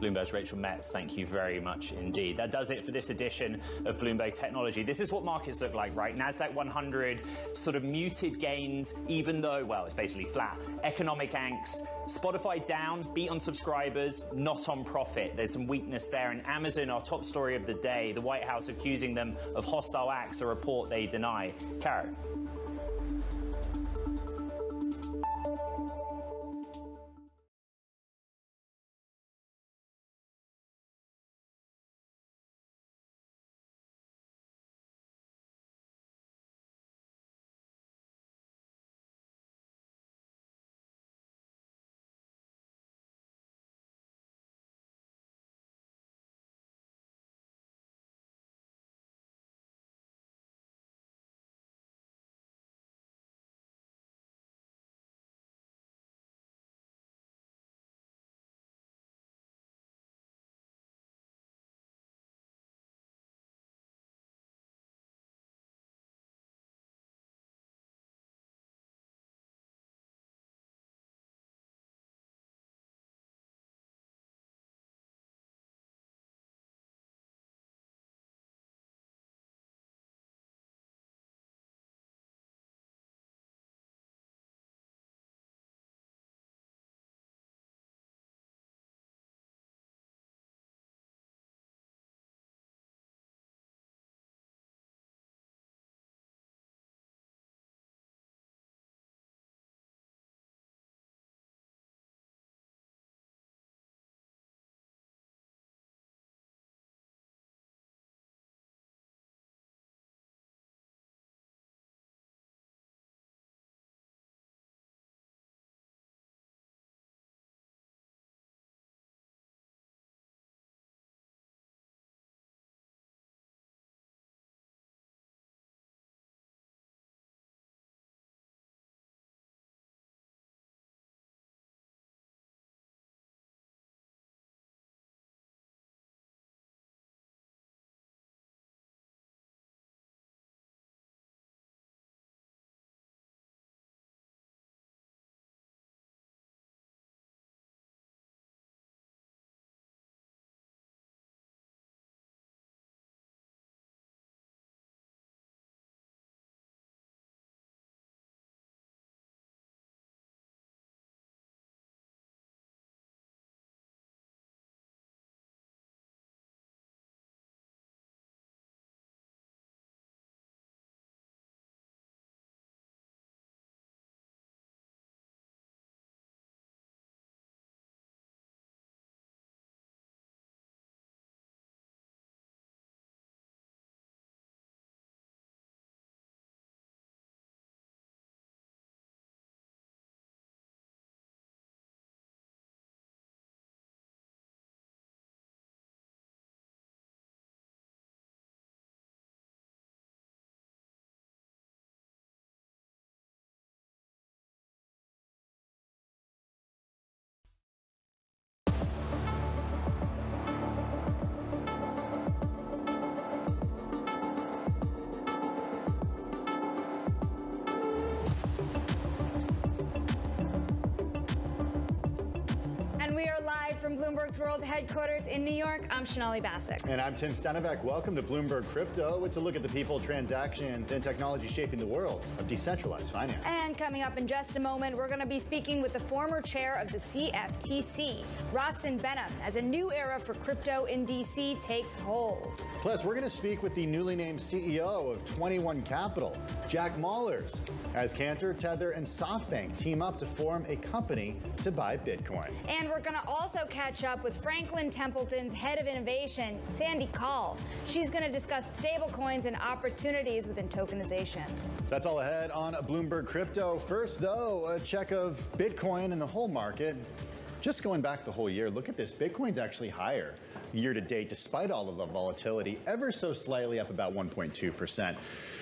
Bloomberg's Rachel Metz, thank you very much indeed. That does it for this edition of Bloomberg Technology. This is what markets look like, right? NASDAQ 100, sort of muted gains, even though, well, it's basically flat. Economic angst. Spotify down, beat on subscribers, not on profit. There's some weakness there. And Amazon, our top story of the day, the White House accusing them of hostile acts, a report they deny. Karen. from Bloomberg's World Headquarters in New York, I'm Shonali Bassick. And I'm Tim Stenivek. Welcome to Bloomberg Crypto. It's a look at the people, transactions, and technology shaping the world of decentralized finance. And coming up in just a moment, we're going to be speaking with the former chair of the CFTC, Rostin Behnam, as a new era for crypto in D.C. takes hold. Plus, we're going to speak with the newly named CEO of 21 Capital, Jack Mallers, as Cantor, Tether, and SoftBank team up to form a company to buy Bitcoin. And we're going to also catch up with Franklin Templeton's head of innovation, Sandy Call. She's going to discuss stablecoins and opportunities within tokenization. That's all ahead on Bloomberg Crypto. First, though, a check of Bitcoin and the whole market. Just going back the whole year, look at this. Bitcoin's actually higher year to date, despite all of the volatility, ever so slightly up about 1.2%.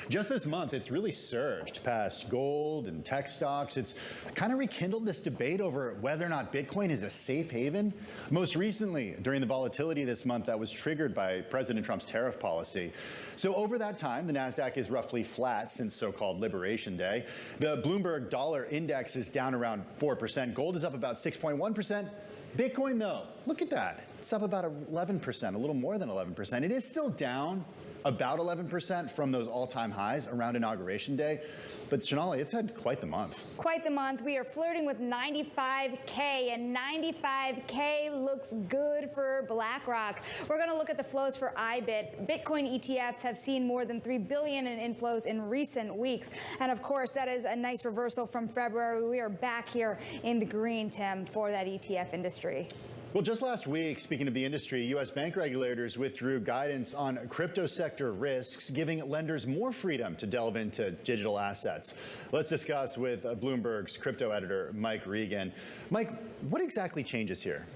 Just this month, it's really surged past gold and tech stocks. It's kind of rekindled this debate over whether or not Bitcoin is a safe haven. Most recently, during the volatility this month that was triggered by President Trump's tariff policy. So over that time, the NASDAQ is roughly flat since so-called Liberation Day. The Bloomberg Dollar Index is down around 4%. Gold is up about 6.1%. Bitcoin, though, look at that. It's up about 11%, a little more than 11%. It is still down about 11% from those all-time highs around Inauguration Day. But Shonali, it's had quite the month. Quite the month. We are flirting with 95K, and 95K looks good for BlackRock. We're going to look at the flows for IBIT. Bitcoin ETFs have seen more than $3 billion in inflows in recent weeks. And of course, that is a nice reversal from February. We are back here in the green, Tim, for that ETF industry. Well, just last week, speaking of the industry, U.S. bank regulators withdrew guidance on crypto sector risks, giving lenders more freedom to delve into digital assets. Let's discuss with Bloomberg's crypto editor, Mike Regan. Mike, what exactly changes here?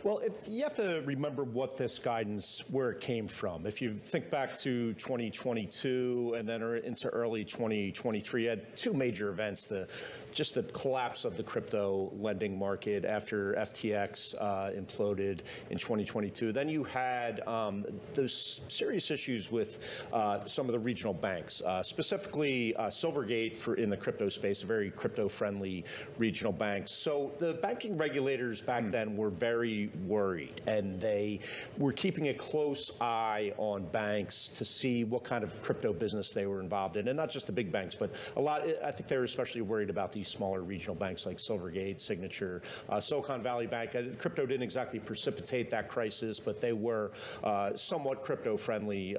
Well, you have to remember what this guidance, where it came from. If you think back to 2022 and then into early 2023, you had two major events. Just the collapse of the crypto lending market after FTX imploded in 2022. Then you had those serious issues with some of the regional banks, specifically Silvergate in the crypto space, a very crypto-friendly regional bank. So the banking regulators back then were very worried, and they were keeping a close eye on banks to see what kind of crypto business they were involved in, and not just the big banks, but I think they were especially worried about these smaller regional banks like Silvergate, Signature, Silicon Valley Bank. Crypto didn't exactly precipitate that crisis, but they were somewhat crypto-friendly.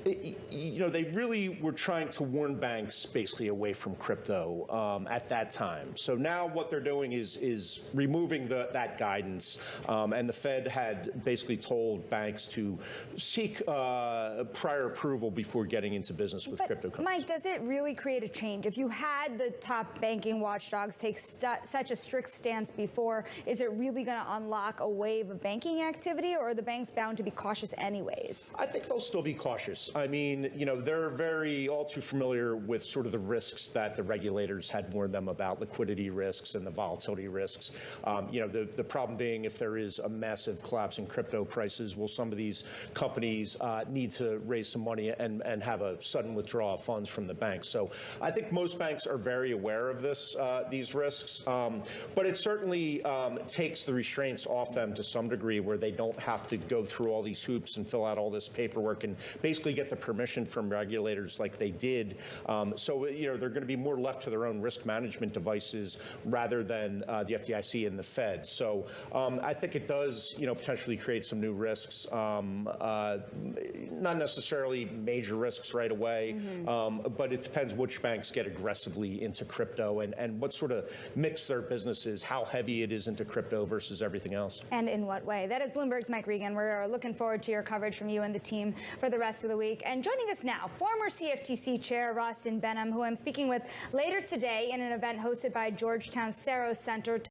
They really were trying to warn banks basically away from crypto at that time. So now what they're doing is removing that guidance, and the Fed had basically told banks to seek prior approval before getting into business with crypto companies. Mike, does it really create a change? If you had the top banking watchdogs take such a strict stance before, is it really going to unlock a wave of banking activity, or are the banks bound to be cautious anyways? I think they'll still be cautious. I mean, they're all too familiar with sort of the risks that the regulators had warned them about, liquidity risks and the volatility risks. The problem being, if there is a massive collapse in crypto prices, will some of these companies need to raise some money and have a sudden withdrawal of funds from the banks? So I think most banks are very aware of these risks, but it certainly takes the restraints off them to some degree, where they don't have to go through all these hoops and fill out all this paperwork and basically get the permission from regulators like they did. They're going to be more left to their own risk management devices rather than the FDIC and the Fed. So I think it does, potentially create some new risks, not necessarily major risks right away, but it depends which banks get aggressively into crypto and what sort of mix their business is, how heavy it is into crypto versus everything else. And in what way? That is Bloomberg's Mike Regan. We're looking forward to your coverage from you and the team for the rest of the week. And joining us now, former CFTC Chair Rostin Behnam, who I'm speaking with later today in an event hosted by Georgetown's Saros Center to